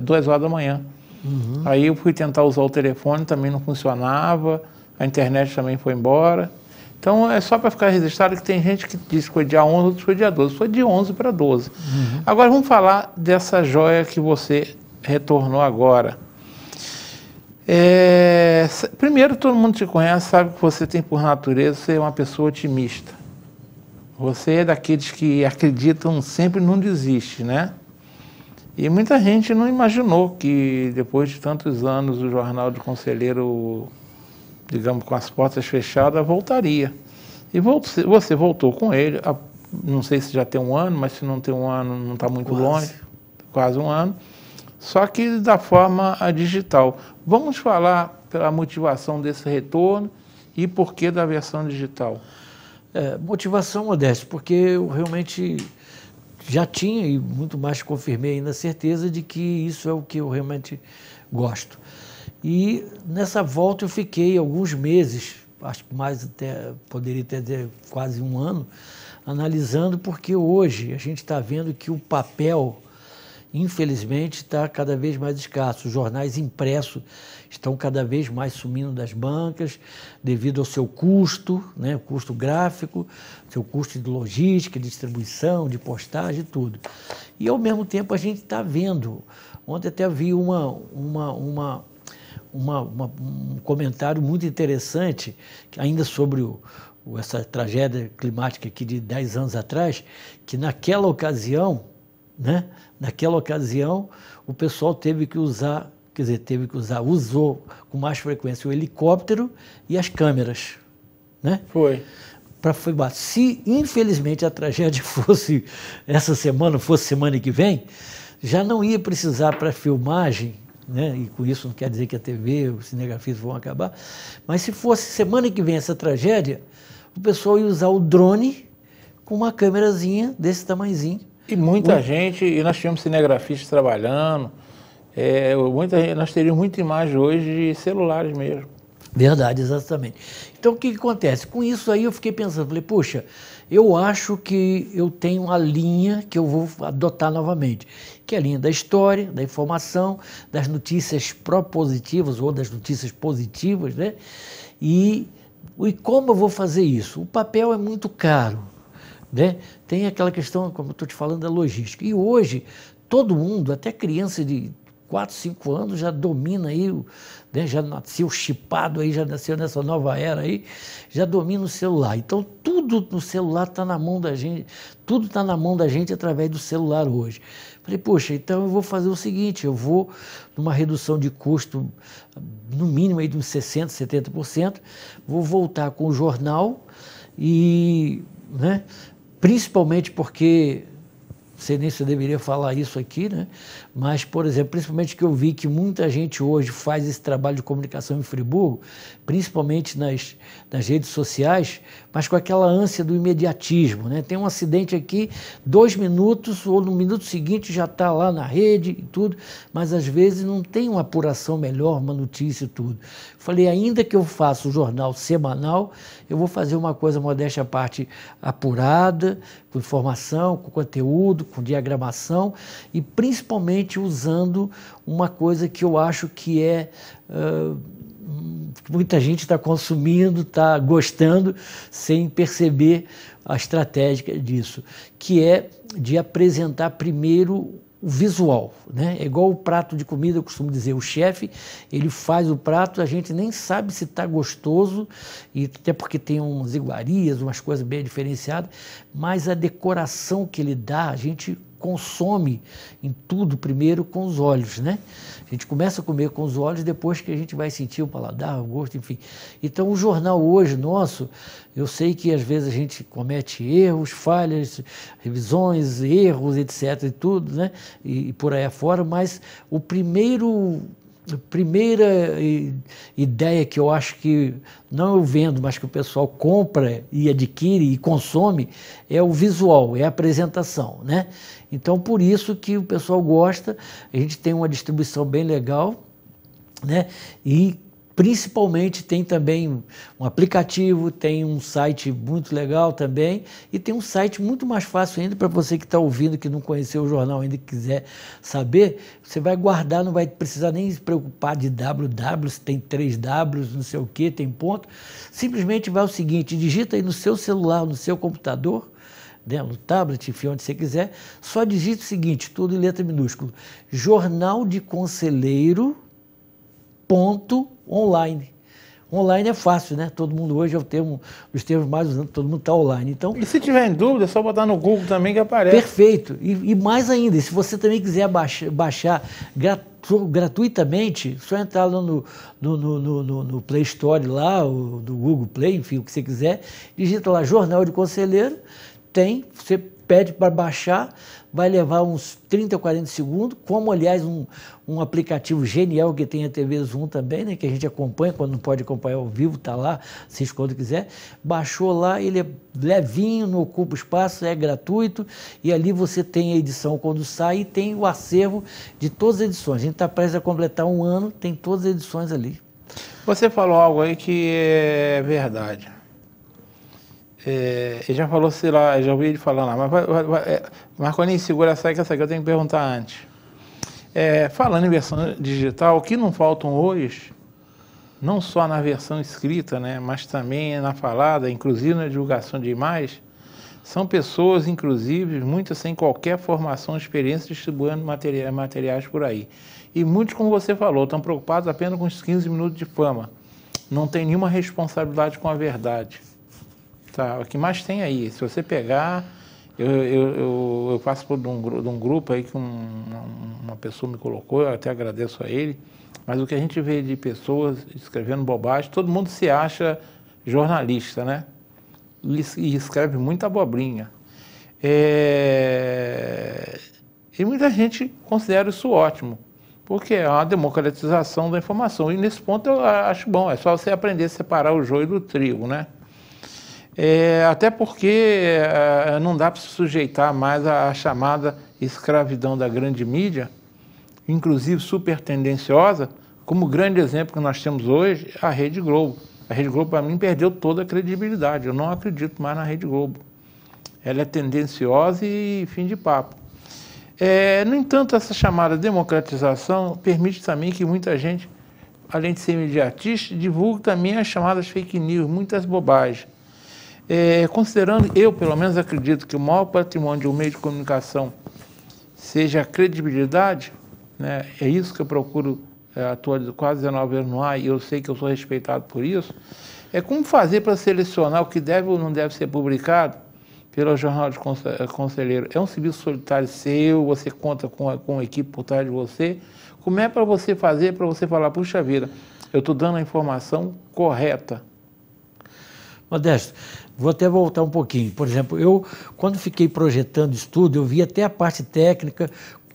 2 horas da manhã. Uhum. Aí eu fui tentar usar o telefone, também não funcionava, a internet também foi embora. Então, é só para ficar registrado que tem gente que diz que foi dia 11, outros foi dia 12. Foi de 11 para 12. Uhum. Agora, vamos falar dessa joia que você retornou agora. Primeiro, todo mundo te conhece, sabe que você tem por natureza ser uma pessoa otimista. Você é daqueles que acreditam sempre, não desiste, né? E muita gente não imaginou que depois de tantos anos o Jornal de Conselheiro, digamos, com as portas fechadas, voltaria. E você voltou com ele, não sei se já tem um ano, mas se não tem um ano, não está muito longe, quase um ano, só que da forma digital. Vamos falar pela motivação desse retorno e por que da versão digital. Motivação, Modesto, porque eu realmente já tinha, e muito mais confirmei ainda a certeza de que isso é o que eu realmente gosto. E nessa volta eu fiquei alguns meses, acho que mais até, poderia ter quase um ano, analisando, porque hoje a gente está vendo que o papel, infelizmente, está cada vez mais escasso. Os jornais impressos estão cada vez mais sumindo das bancas devido ao seu custo, né, custo gráfico, seu custo de logística, de distribuição, de postagem, tudo. E, ao mesmo tempo, a gente está vendo, ontem até vi um comentário muito interessante, ainda sobre essa tragédia climática aqui de 10 anos atrás, que naquela ocasião, né, o pessoal usou com mais frequência o helicóptero e as câmeras, né? Foi. Para filmar. Se, infelizmente, a tragédia fosse essa semana, fosse semana que vem, já não ia precisar para filmagem, né? E com isso não quer dizer que a TV, os cinegrafistas vão acabar, mas se fosse semana que vem essa tragédia, o pessoal ia usar o drone com uma câmerazinha desse tamanhozinho. E muita gente, e nós tivemos cinegrafistas trabalhando, nós teríamos muita imagem hoje de celulares mesmo. Verdade, exatamente. Então, o que acontece? Com isso aí eu fiquei pensando, falei, puxa, eu acho que eu tenho uma linha que eu vou adotar novamente, que é a linha da história, da informação, das notícias propositivas ou das notícias positivas, né? E como eu vou fazer isso? O papel é muito caro, né? Tem aquela questão, como eu estou te falando, da logística. E hoje, todo mundo, até criança de 4, 5 anos, já domina aí, né, já nasceu chipado aí, já nasceu nessa nova era aí, já domina o celular. Então, tudo no celular está na mão da gente, tudo está na mão da gente através do celular hoje. Falei, poxa, então eu vou fazer o seguinte, eu vou numa redução de custo, no mínimo aí de uns 60%, 70%, vou voltar com o jornal e, né, principalmente porque sei nem se eu deveria falar isso aqui, né? Mas, por exemplo, principalmente que eu vi que muita gente hoje faz esse trabalho de comunicação em Friburgo, principalmente nas redes sociais, mas com aquela ânsia do imediatismo, né? Tem um acidente aqui, 2 minutos ou no minuto seguinte já está lá na rede e tudo, mas às vezes não tem uma apuração melhor, uma notícia e tudo. Falei, ainda que eu faça o jornal semanal, eu vou fazer uma coisa, modéstia à parte, apurada, com informação, com conteúdo, com diagramação e principalmente usando uma coisa que eu acho que muita gente está consumindo, está gostando, sem perceber a estratégia disso, que é de apresentar primeiro o visual, né? É igual o prato de comida, eu costumo dizer, o chefe, ele faz o prato, a gente nem sabe se está gostoso, e até porque tem umas iguarias, umas coisas bem diferenciadas, mas a decoração que ele dá, a gente consome em tudo primeiro com os olhos, né? A gente começa a comer com os olhos depois que a gente vai sentir o paladar, o gosto, enfim. Então o jornal hoje nosso, eu sei que às vezes a gente comete erros, falhas, revisões, erros, etc. e tudo, né? E por aí afora, mas a primeira ideia que eu acho que, não eu vendo, mas que o pessoal compra e adquire e consome, é o visual, é a apresentação, né? Então, por isso que o pessoal gosta, a gente tem uma distribuição bem legal, né? E principalmente tem também um aplicativo, tem um site muito legal também e tem um site muito mais fácil ainda para você que está ouvindo, que não conheceu o jornal ainda e quiser saber, você vai guardar, não vai precisar nem se preocupar de www, se tem 3 Ws, não sei o que, tem ponto. Simplesmente vai o seguinte, digita aí no seu celular, no seu computador, né, no tablet, enfim, onde você quiser, só digita o seguinte, tudo em letra minúscula, Jornal de Conselheiro .online. Online é fácil, né? Todo mundo hoje é o termo, dos termos mais usados, todo mundo está online. Então, e se tiver em dúvida, é só botar no Google também que aparece. Perfeito. E mais ainda, se você também quiser baixar gratuitamente, só entrar lá no Play Store, lá, do Google Play, enfim, o que você quiser, digita lá Jornal de Conselheiro, você pede para baixar, vai levar uns 30 ou 40 segundos, como, aliás, um aplicativo genial que tem a TV Zoom também, né, que a gente acompanha, quando não pode acompanhar ao vivo, está lá, assiste quando quiser. Baixou lá, ele é levinho, não ocupa espaço, é gratuito, e ali você tem a edição quando sai e tem o acervo de todas as edições. A gente está prestes a completar 1 ano, tem todas as edições ali. Você falou algo aí que é verdade. Ele já falou, sei lá, já ouvi ele falar lá, mas Marcolinho, segura essa aí que eu tenho que perguntar antes. Falando em versão digital, o que não faltam hoje, não só na versão escrita, né, mas também na falada, inclusive na divulgação de imagens, são pessoas, inclusive, muitas sem qualquer formação ou experiência, distribuindo materiais por aí. E muitos, como você falou, estão preocupados apenas com os 15 minutos de fama. Não tem nenhuma responsabilidade com a verdade. Tá, o que mais tem aí, se você pegar, eu faço de um grupo aí que uma pessoa me colocou, eu até agradeço a ele, mas o que a gente vê de pessoas escrevendo bobagem, todo mundo se acha jornalista, né? E escreve muita abobrinha. E muita gente considera isso ótimo, porque é uma democratização da informação, e nesse ponto eu acho bom, é só você aprender a separar o joio do trigo, né? Até porque não dá para se sujeitar mais à chamada escravidão da grande mídia, inclusive super tendenciosa, como grande exemplo que nós temos hoje, a Rede Globo. A Rede Globo, para mim, perdeu toda a credibilidade. Eu não acredito mais na Rede Globo. Ela é tendenciosa e fim de papo. No entanto, essa chamada democratização permite também que muita gente, além de ser imediatista, divulgue também as chamadas fake news, muitas bobagens. Considerando, eu pelo menos acredito que o maior patrimônio de um meio de comunicação seja a credibilidade, né? É isso que eu procuro, atuar quase 19 anos no ar, e eu sei que eu sou respeitado por isso. Como fazer para selecionar o que deve ou não deve ser publicado pelo Jornal de Conselheiro? É um serviço solitário seu, você conta com uma equipe por trás de você? Como é para você fazer, para você falar, puxa vida, eu estou dando a informação correta? Modesto, Vou até voltar um pouquinho. Por exemplo, eu, quando fiquei projetando estudo, eu vi até a parte técnica,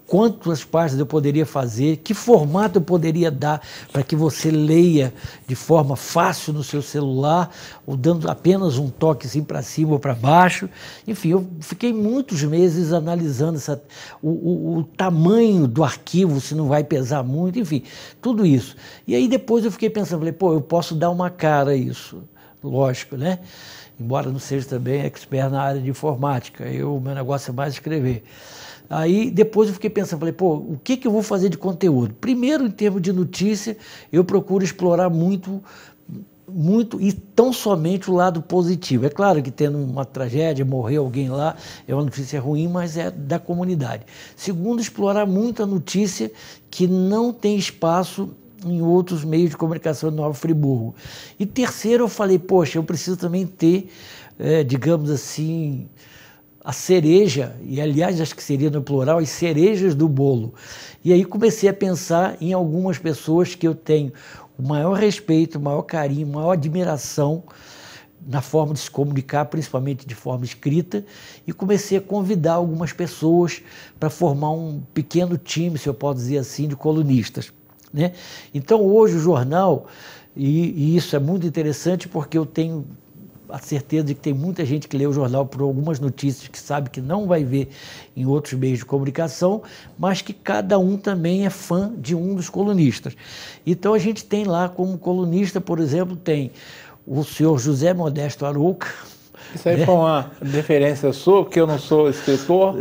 quantas páginas eu poderia fazer, que formato eu poderia dar para que você leia de forma fácil no seu celular, ou dando apenas um toque assim para cima ou para baixo. Enfim, eu fiquei muitos meses analisando o tamanho do arquivo, se não vai pesar muito, enfim, tudo isso. E aí depois eu fiquei pensando, falei, pô, eu posso dar uma cara a isso, lógico, né? Embora não seja também expert na área de informática, o meu negócio é mais escrever. Aí depois eu fiquei pensando, falei, pô, o que eu vou fazer de conteúdo? Primeiro, em termos de notícia, eu procuro explorar muito e tão somente o lado positivo. É claro que tendo uma tragédia, morreu alguém lá, é uma notícia ruim, mas é da comunidade. Segundo, explorar muito a notícia que não tem espaço em outros meios de comunicação de Nova Friburgo. E terceiro, eu falei, poxa, eu preciso também ter, digamos assim, a cereja, e aliás acho que seria no plural, as cerejas do bolo. E aí comecei a pensar em algumas pessoas que eu tenho o maior respeito, o maior carinho, a maior admiração na forma de se comunicar, principalmente de forma escrita, e comecei a convidar algumas pessoas para formar um pequeno time, se eu posso dizer assim, de colunistas, né? Então hoje o jornal, e isso é muito interessante porque eu tenho a certeza de que tem muita gente que lê o jornal por algumas notícias que sabe que não vai ver em outros meios de comunicação, mas que cada um também é fã de um dos colunistas. Então a gente tem lá como colunista, por exemplo, tem o senhor José Modesto Arouca. Isso aí, né? Foi uma deferência sua, porque eu não sou escritor.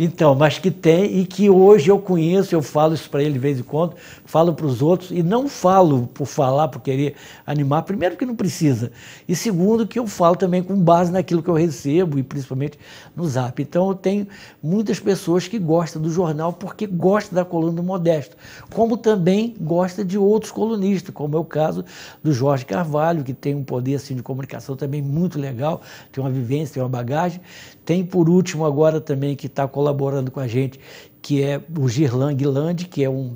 Então, mas que tem e que hoje eu conheço, eu falo isso para ele de vez em quando, falo para os outros e não falo por falar, por querer animar, primeiro que não precisa, e segundo que eu falo também com base naquilo que eu recebo e principalmente no Zap. Então eu tenho muitas pessoas que gostam do jornal porque gostam da coluna do Modesto, como também gosta de outros colunistas, como é o caso do Jorge Carvalho, que tem um poder assim, de comunicação também muito legal, tem uma vivência, tem uma bagagem. Tem, por último, agora também, que está colaborando com a gente, que é o Girlan Guilandi, que é um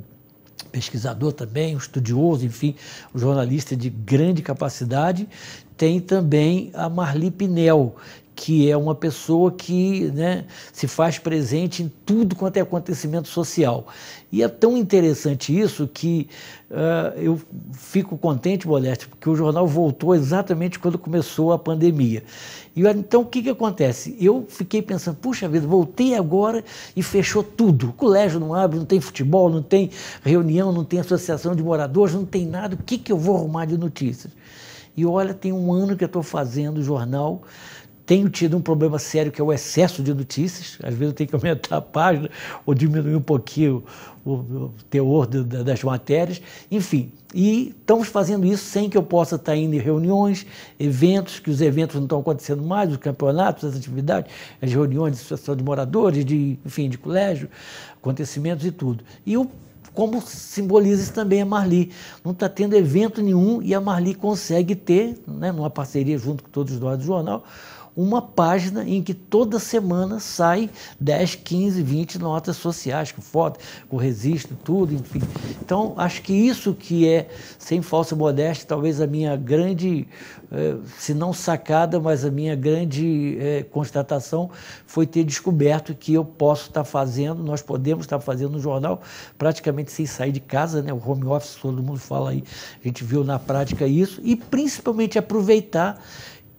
pesquisador também, um estudioso, enfim, um jornalista de grande capacidade. Tem também a Marli Pinel, que é uma pessoa que, né, se faz presente em tudo quanto é acontecimento social. E é tão interessante isso que eu fico contente, Modesto, porque o jornal voltou exatamente quando começou a pandemia. E então o que acontece? Eu fiquei pensando, puxa vida, voltei agora e fechou tudo. O colégio não abre, não tem futebol, não tem reunião, não tem associação de moradores, não tem nada. O que eu vou arrumar de notícias? E olha, tem um ano que eu estou fazendo o jornal. Tenho tido um problema sério que é o excesso de notícias. Às vezes eu tenho que aumentar a página ou diminuir um pouquinho o teor das matérias. Enfim, e estamos fazendo isso sem que eu possa estar indo em reuniões, eventos, que os eventos não estão acontecendo mais, os campeonatos, as atividades, as reuniões de associação de moradores, enfim, de colégio, acontecimentos e tudo. E como simboliza isso também a Marli. Não está tendo evento nenhum e a Marli consegue ter, né, numa parceria junto com todos nós do jornal, uma página em que toda semana sai 10, 15, 20 notas sociais, com foto, com registro, tudo, enfim. Então, acho que isso que é, sem falsa modéstia, talvez a minha grande, se não sacada, mas a minha grande constatação foi ter descoberto que eu posso estar fazendo, nós podemos estar fazendo no jornal, praticamente sem sair de casa, né? O home office, todo mundo fala aí, a gente viu na prática isso, e principalmente aproveitar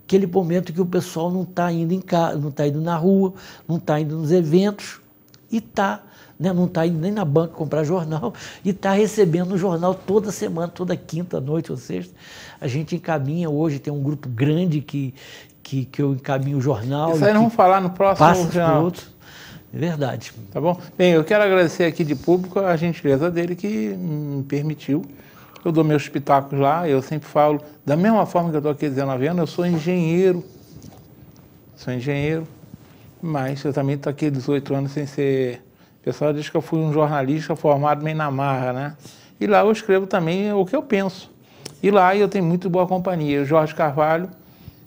aquele momento que o pessoal não está indo em casa, não está indo na rua, não está indo nos eventos e né, não está indo nem na banca comprar jornal e está recebendo o jornal toda semana, toda quinta noite ou sexta. A gente encaminha hoje, tem um grupo grande que eu encaminho o jornal. Isso aí vamos falar no próximo jornal. É verdade. Tá bom? Bem, eu quero agradecer aqui de público a gentileza dele que me permitiu. Eu dou meus pitacos lá, eu sempre falo, da mesma forma que eu estou aqui 19 anos, eu sou engenheiro, mas eu também estou aqui 18 anos sem ser... O pessoal diz que eu fui um jornalista formado meio na marra, né? E lá eu escrevo também o que eu penso. E lá eu tenho muito boa companhia. O Jorge Carvalho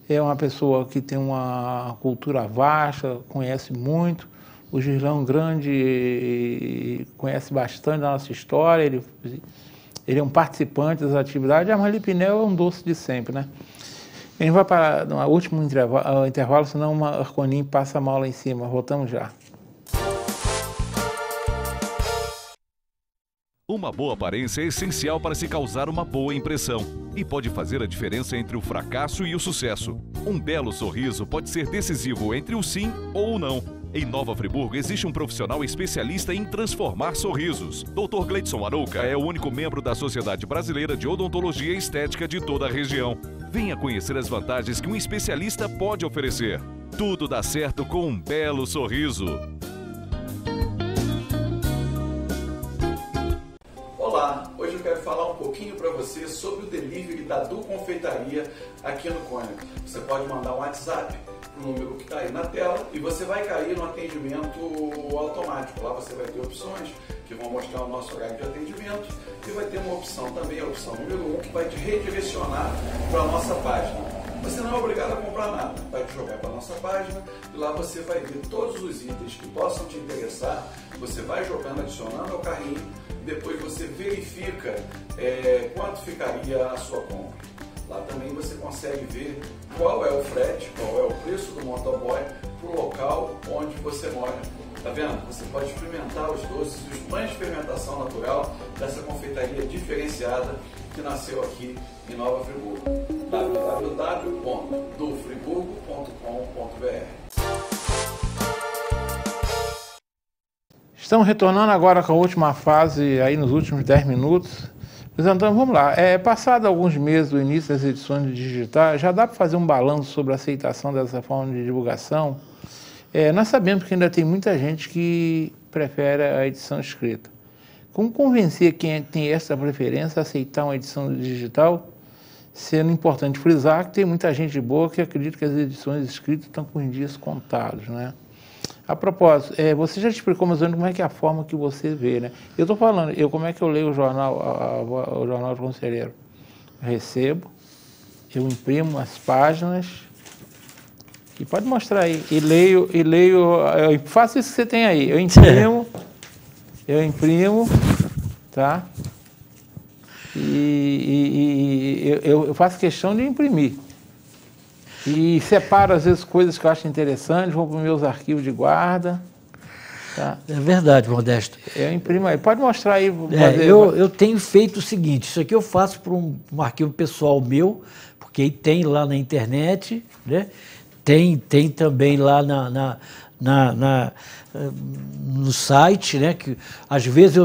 é uma pessoa que tem uma cultura vasta, conhece muito. O Girlão Grande conhece bastante da nossa história, ele é um participante das atividades. A Marli Pinel é um doce de sempre, né? A gente vai para no último intervalo, senão uma Arconim passa mal lá em cima. Voltamos já. Uma boa aparência é essencial para se causar uma boa impressão e pode fazer a diferença entre o fracasso e o sucesso. Um belo sorriso pode ser decisivo entre o sim ou o não. Em Nova Friburgo existe um profissional especialista em transformar sorrisos. Dr. Gleidson Arouca é o único membro da Sociedade Brasileira de Odontologia e Estética de toda a região. Venha conhecer as vantagens que um especialista pode oferecer. Tudo dá certo com um belo sorriso. Olá, hoje eu quero falar um pouquinho para você sobre o delivery da Du Confeitaria aqui no Cônigo. Você pode mandar um WhatsApp para o número que está aí na tela e você vai cair no atendimento automático. Lá você vai ter opções que vão mostrar o nosso horário de atendimento e vai ter uma opção também, a opção número 1, que vai te redirecionar para a nossa página. Você não é obrigado a comprar nada, vai te jogar para a nossa página e lá você vai ver todos os itens que possam te interessar. Você vai jogando, adicionando ao carrinho, depois você verifica quanto ficaria a sua compra. Lá também você consegue ver qual é o frete, qual é o preço do motoboy para o local onde você mora. Tá vendo? Você pode experimentar os doces, os pães de fermentação natural dessa confeitaria diferenciada que nasceu aqui em Nova Friburgo. www.dufriburgo.com.br. Estamos retornando agora com a última fase, aí nos últimos 10 minutos. Mas então, vamos lá. Passado alguns meses do início das edições digitais, já dá para fazer um balanço sobre a aceitação dessa forma de divulgação? Nós sabemos que ainda tem muita gente que prefere a edição escrita. Como convencer quem tem essa preferência a aceitar uma edição digital? Sendo importante frisar que tem muita gente boa que acredita que as edições escritas estão com os dias contados, né? A propósito, você já explicou mais ou menos como é que é a forma que você vê, né? Eu estou falando, como é que eu leio o jornal, o Jornal do Conselheiro? Eu recebo, eu imprimo as páginas, e pode mostrar aí, e leio, eu faço isso que você tem aí, eu imprimo, tá? E eu faço questão de imprimir. E separo, às vezes, coisas que eu acho interessantes, vou para os meus arquivos de guarda. Tá? É verdade, Modesto. Eu imprimo aí. Pode mostrar aí. Eu tenho feito o seguinte, isso aqui eu faço para um arquivo pessoal meu, porque aí tem lá na internet, né? Tem também lá no site, né? Que, às vezes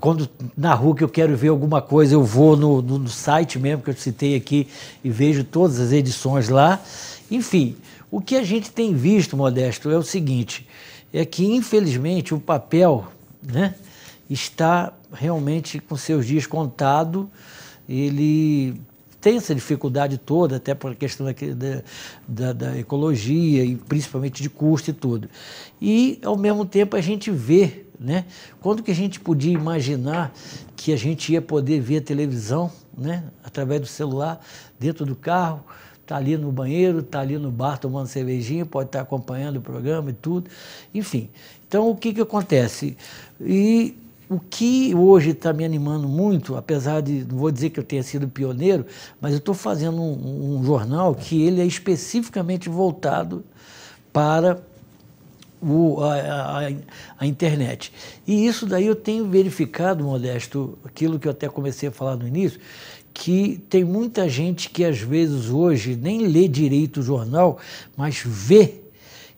quando na rua que eu quero ver alguma coisa, eu vou no site mesmo que eu citei aqui e vejo todas as edições lá. Enfim, o que a gente tem visto, Modesto, é o seguinte, é que infelizmente o papel, né, está realmente com seus dias contados, ele tem essa dificuldade toda, até por questão da ecologia e principalmente de custo e tudo. E, ao mesmo tempo, a gente vê, né? Quando que a gente podia imaginar que a gente ia poder ver a televisão, né? Através do celular, dentro do carro, está ali no banheiro, está ali no bar tomando cervejinha, pode estar acompanhando o programa e tudo. Enfim, então o que acontece? E o que hoje está me animando muito, apesar de, não vou dizer que eu tenha sido pioneiro, mas eu estou fazendo um jornal que ele é especificamente voltado para a internet. E isso daí eu tenho verificado, Modesto, aquilo que eu até comecei a falar no início, que tem muita gente que às vezes hoje nem lê direito o jornal, mas vê,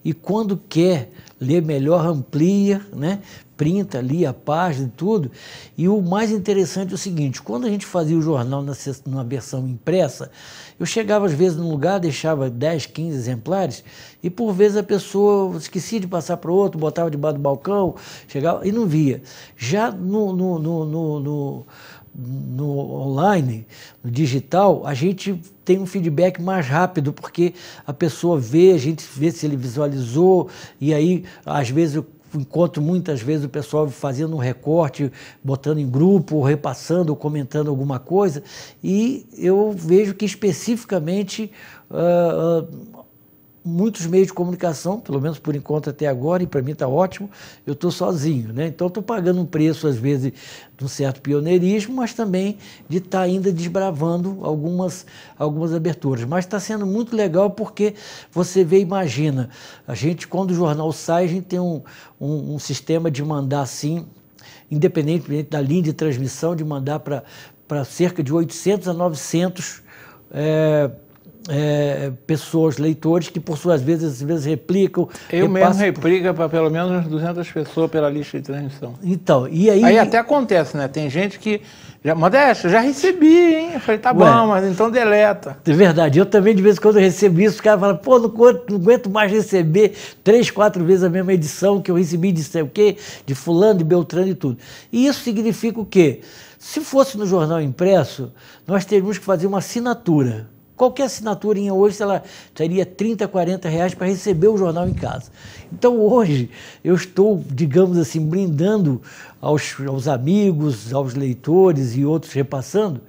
e quando quer ler melhor amplia, né? Printa ali a página e tudo. E o mais interessante é o seguinte, quando a gente fazia o jornal numa versão impressa, eu chegava às vezes num lugar, deixava 10, 15 exemplares, e por vezes a pessoa esquecia de passar para o outro, botava debaixo do balcão, chegava e não via. Já no online, no digital, a gente tem um feedback mais rápido, porque a pessoa vê, a gente vê se ele visualizou, e aí, às vezes, eu encontro muitas vezes o pessoal fazendo um recorte, botando em grupo, repassando ou comentando alguma coisa, e eu vejo que especificamente muitos meios de comunicação, pelo menos por enquanto até agora, e para mim está ótimo, eu estou sozinho, né? Então estou pagando um preço, às vezes, de um certo pioneirismo, mas também de estar ainda desbravando algumas aberturas. Mas está sendo muito legal porque você vê, imagina, a gente, quando o jornal sai, a gente tem um sistema de mandar assim, independentemente da linha de transmissão, de mandar para cerca de 800 a 900 pessoas, leitores, que por suas vezes, às vezes replicam. Eu mesmo replica para pelo menos umas 200 pessoas pela lista de transmissão. Então, e aí... Aí até acontece, né? Tem gente que... Modesto, já recebi, hein? Eu falei, tá bom, mas então deleta. É verdade. Eu também, de vez em quando, eu recebo isso. Os caras falam, pô, não aguento mais receber 3, 4 vezes a mesma edição que eu recebi de sei o quê, de fulano, de beltrano e tudo. E isso significa o quê? Se fosse no jornal impresso, nós teríamos que fazer uma assinatura. Qualquer assinaturinha hoje, sei lá, teria 30, 40 reais para receber o jornal em casa. Então hoje eu estou, digamos assim, brindando aos amigos, aos leitores e outros repassando,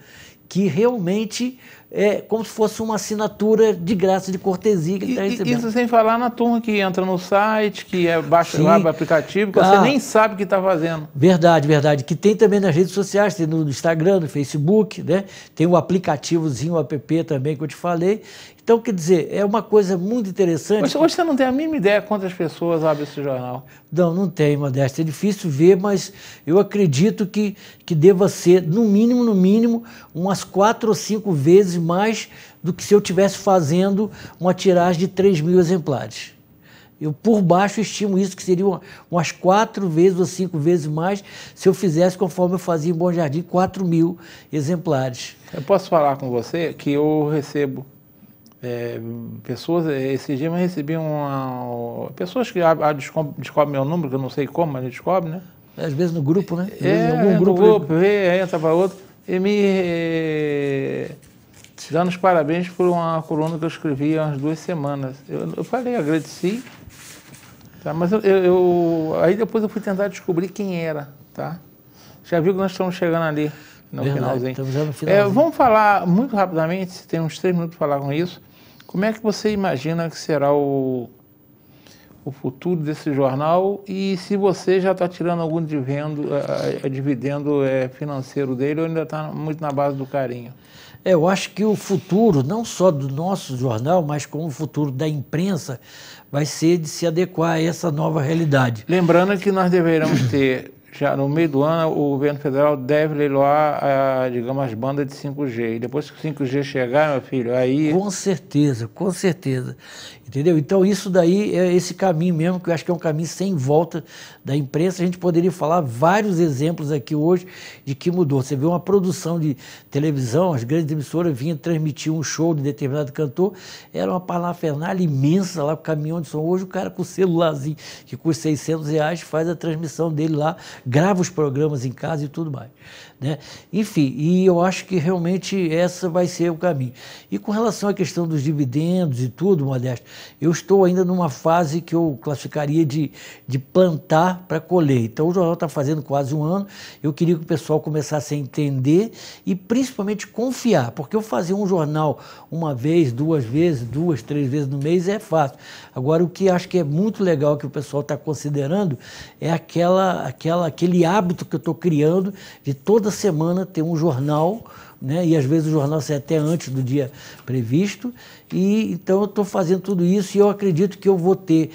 que realmente é como se fosse uma assinatura de graça, de cortesia que ele está recebendo. Isso sem falar na turma que entra no site, que baixa lá o aplicativo, que você nem sabe o que está fazendo. Verdade, verdade. Que tem também nas redes sociais, tem no Instagram, no Facebook, né? Tem o aplicativozinho, o app também que eu te falei. Então, quer dizer, é uma coisa muito interessante. Mas hoje você não tem a mínima ideia quantas pessoas abrem esse jornal. Não tem, Modesto. É difícil ver, mas eu acredito que deva ser, no mínimo, umas 4 ou 5 vezes mais do que se eu estivesse fazendo uma tiragem de 3.000 exemplares. Eu, por baixo, estimo isso, que seria umas 4 vezes ou 5 vezes mais se eu fizesse conforme eu fazia em Bom Jardim, 4.000 exemplares. Eu posso falar com você que eu recebo pessoas, esse dia eu recebi pessoas que descobrem meu número, que eu não sei como, mas descobrem, né? Às vezes no grupo, né? Em algum grupo, entra para outro, e me dando os parabéns por uma coluna que eu escrevi há umas 2 semanas. Eu falei, agradeci, tá? Mas aí depois eu fui tentar descobrir quem era, tá? Já viu que nós estamos chegando ali no finalzinho. Estamos já no finalzinho. Vamos falar muito rapidamente, tem uns 3 minutos para falar com isso. Como é que você imagina que será o futuro desse jornal e se você já está tirando algum dividendo financeiro dele ou ainda está muito na base do carinho? Eu acho que o futuro, não só do nosso jornal, mas como o futuro da imprensa, vai ser de se adequar a essa nova realidade. Lembrando que nós deveremos ter, já no meio do ano, o governo federal deve leiloar, digamos, as bandas de 5G. E depois que o 5G chegar, meu filho, aí... Com certeza, com certeza. Entendeu? Então isso daí é esse caminho mesmo, que eu acho que é um caminho sem volta da imprensa. A gente poderia falar vários exemplos aqui hoje de que mudou. Você vê uma produção de televisão, as grandes emissoras vinham transmitir um show de determinado cantor, era uma parafernália imensa lá com o caminhão de som. Hoje o cara com o celularzinho, que custa 600 reais, faz a transmissão dele lá, grava os programas em casa e tudo mais, né? Enfim, e eu acho que realmente essa vai ser o caminho. E com relação à questão dos dividendos e tudo, Modesto, eu estou ainda numa fase que eu classificaria de plantar para colher. Então o jornal está fazendo quase 1 ano, eu queria que o pessoal começasse a entender e principalmente confiar, porque eu fazer um jornal 1 vez, 2 vezes, 2, 3 vezes no mês é fácil. Agora o que acho que é muito legal que o pessoal está considerando é aquele hábito que eu estou criando de toda semana ter um jornal, né? E às vezes o jornal sai até antes do dia previsto, e então eu estou fazendo tudo isso e eu acredito que eu vou ter,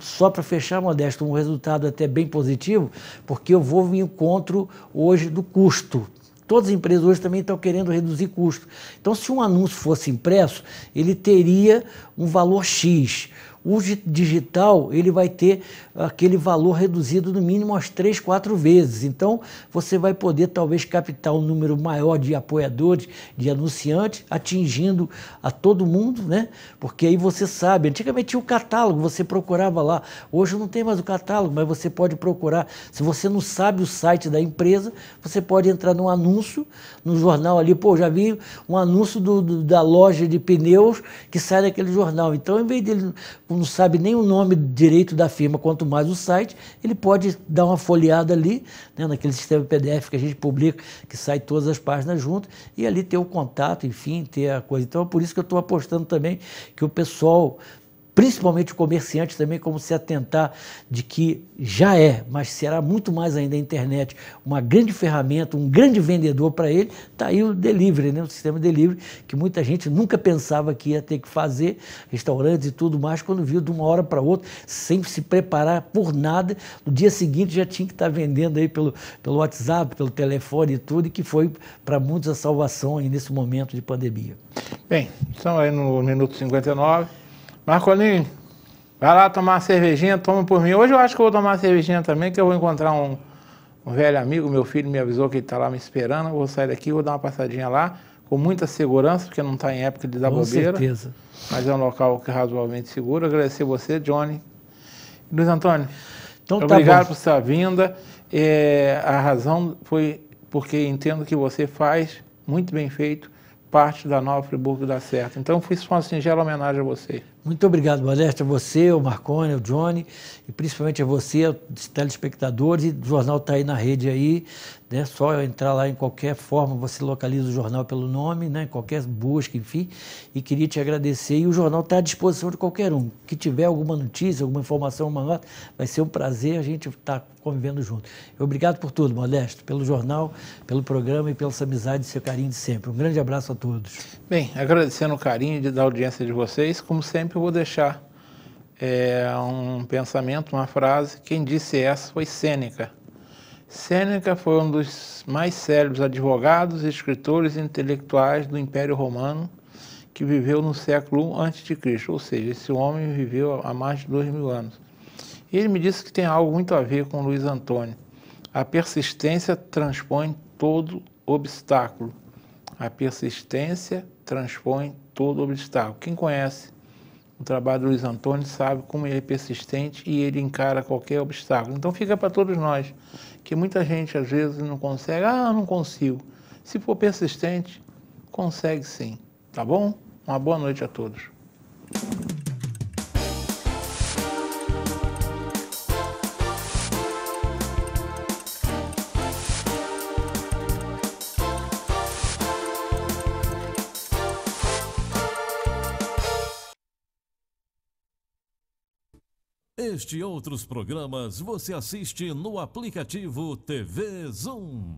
só para fechar, Modesto, um resultado até bem positivo, porque eu vou me encontro hoje do custo. Todas as empresas hoje também estão querendo reduzir custo. Então, se um anúncio fosse impresso, ele teria um valor X. O digital, ele vai ter aquele valor reduzido no mínimo umas 3, 4 vezes. Então, você vai poder talvez captar um número maior de apoiadores, de anunciantes, atingindo a todo mundo, né? Porque aí você sabe, antigamente tinha o catálogo, você procurava lá. Hoje não tem mais o catálogo, mas você pode procurar. Se você não sabe o site da empresa, você pode entrar num anúncio, no jornal ali, pô, já vi um anúncio da loja de pneus que sai daquele jornal. Então, em vez dele não sabe nem o nome direito da firma, quanto mais o site, ele pode dar uma folheada ali, né, naquele sistema PDF que a gente publica, que sai todas as páginas juntas, e ali ter o contato, enfim, ter a coisa. Então é por isso que eu estou apostando também que o pessoal principalmente o comerciante também, como se atentar de que já mas será muito mais ainda a internet, uma grande ferramenta, um grande vendedor para ele. Está aí o delivery, né? O sistema delivery, que muita gente nunca pensava que ia ter que fazer, restaurantes e tudo mais, quando viu de uma hora para outra, sem se preparar por nada, no dia seguinte já tinha que estar vendendo aí pelo WhatsApp, pelo telefone e tudo, e que foi para muitos a salvação aí nesse momento de pandemia. Bem, estamos aí no minuto 59. Marcolinho, vai lá tomar uma cervejinha, toma por mim. Hoje eu acho que eu vou tomar uma cervejinha também, que eu vou encontrar um velho amigo, meu filho me avisou que ele está lá me esperando. Eu vou sair daqui, vou dar uma passadinha lá, com muita segurança, porque não está em época de dar bobeira. Com certeza. Mas é um local que é razoavelmente seguro. Agradecer você, Johnny. Luiz Antônio, então, obrigado por sua vinda. A razão foi porque entendo que você faz, muito bem feito, parte da Nova Friburgo dá certo. Então, fiz uma singela homenagem a você. Muito obrigado, Modesto, a você, o Marconi, o Johnny, e principalmente a você, os telespectadores, e o jornal está aí na rede aí, né? Só entrar lá em qualquer forma, você localiza o jornal pelo nome, né? Qualquer busca, enfim, e queria te agradecer, e o jornal está à disposição de qualquer um, que tiver alguma notícia, alguma informação, uma nota, vai ser um prazer a gente estar convivendo junto. Obrigado por tudo, Modesto, pelo jornal, pelo programa e pela sua amizade e seu carinho de sempre. Um grande abraço a todos. Bem, agradecendo o carinho da audiência de vocês, como sempre eu vou deixar um pensamento, uma frase. Quem disse essa foi Sêneca. Sêneca foi um dos mais célebres advogados, escritores e intelectuais do Império Romano, que viveu no século I a.C., ou seja, esse homem viveu há mais de 2000 anos. E ele me disse que tem algo muito a ver com Luiz Antônio. A persistência transpõe todo obstáculo. A persistência transpõe todo obstáculo. Quem conhece o trabalho do Luiz Antônio sabe como ele é persistente e ele encara qualquer obstáculo. Então fica para todos nós, que muita gente às vezes não consegue, não consigo. Se for persistente, consegue sim, tá bom? Uma boa noite a todos. Este e outros programas você assiste no aplicativo TV Zoom.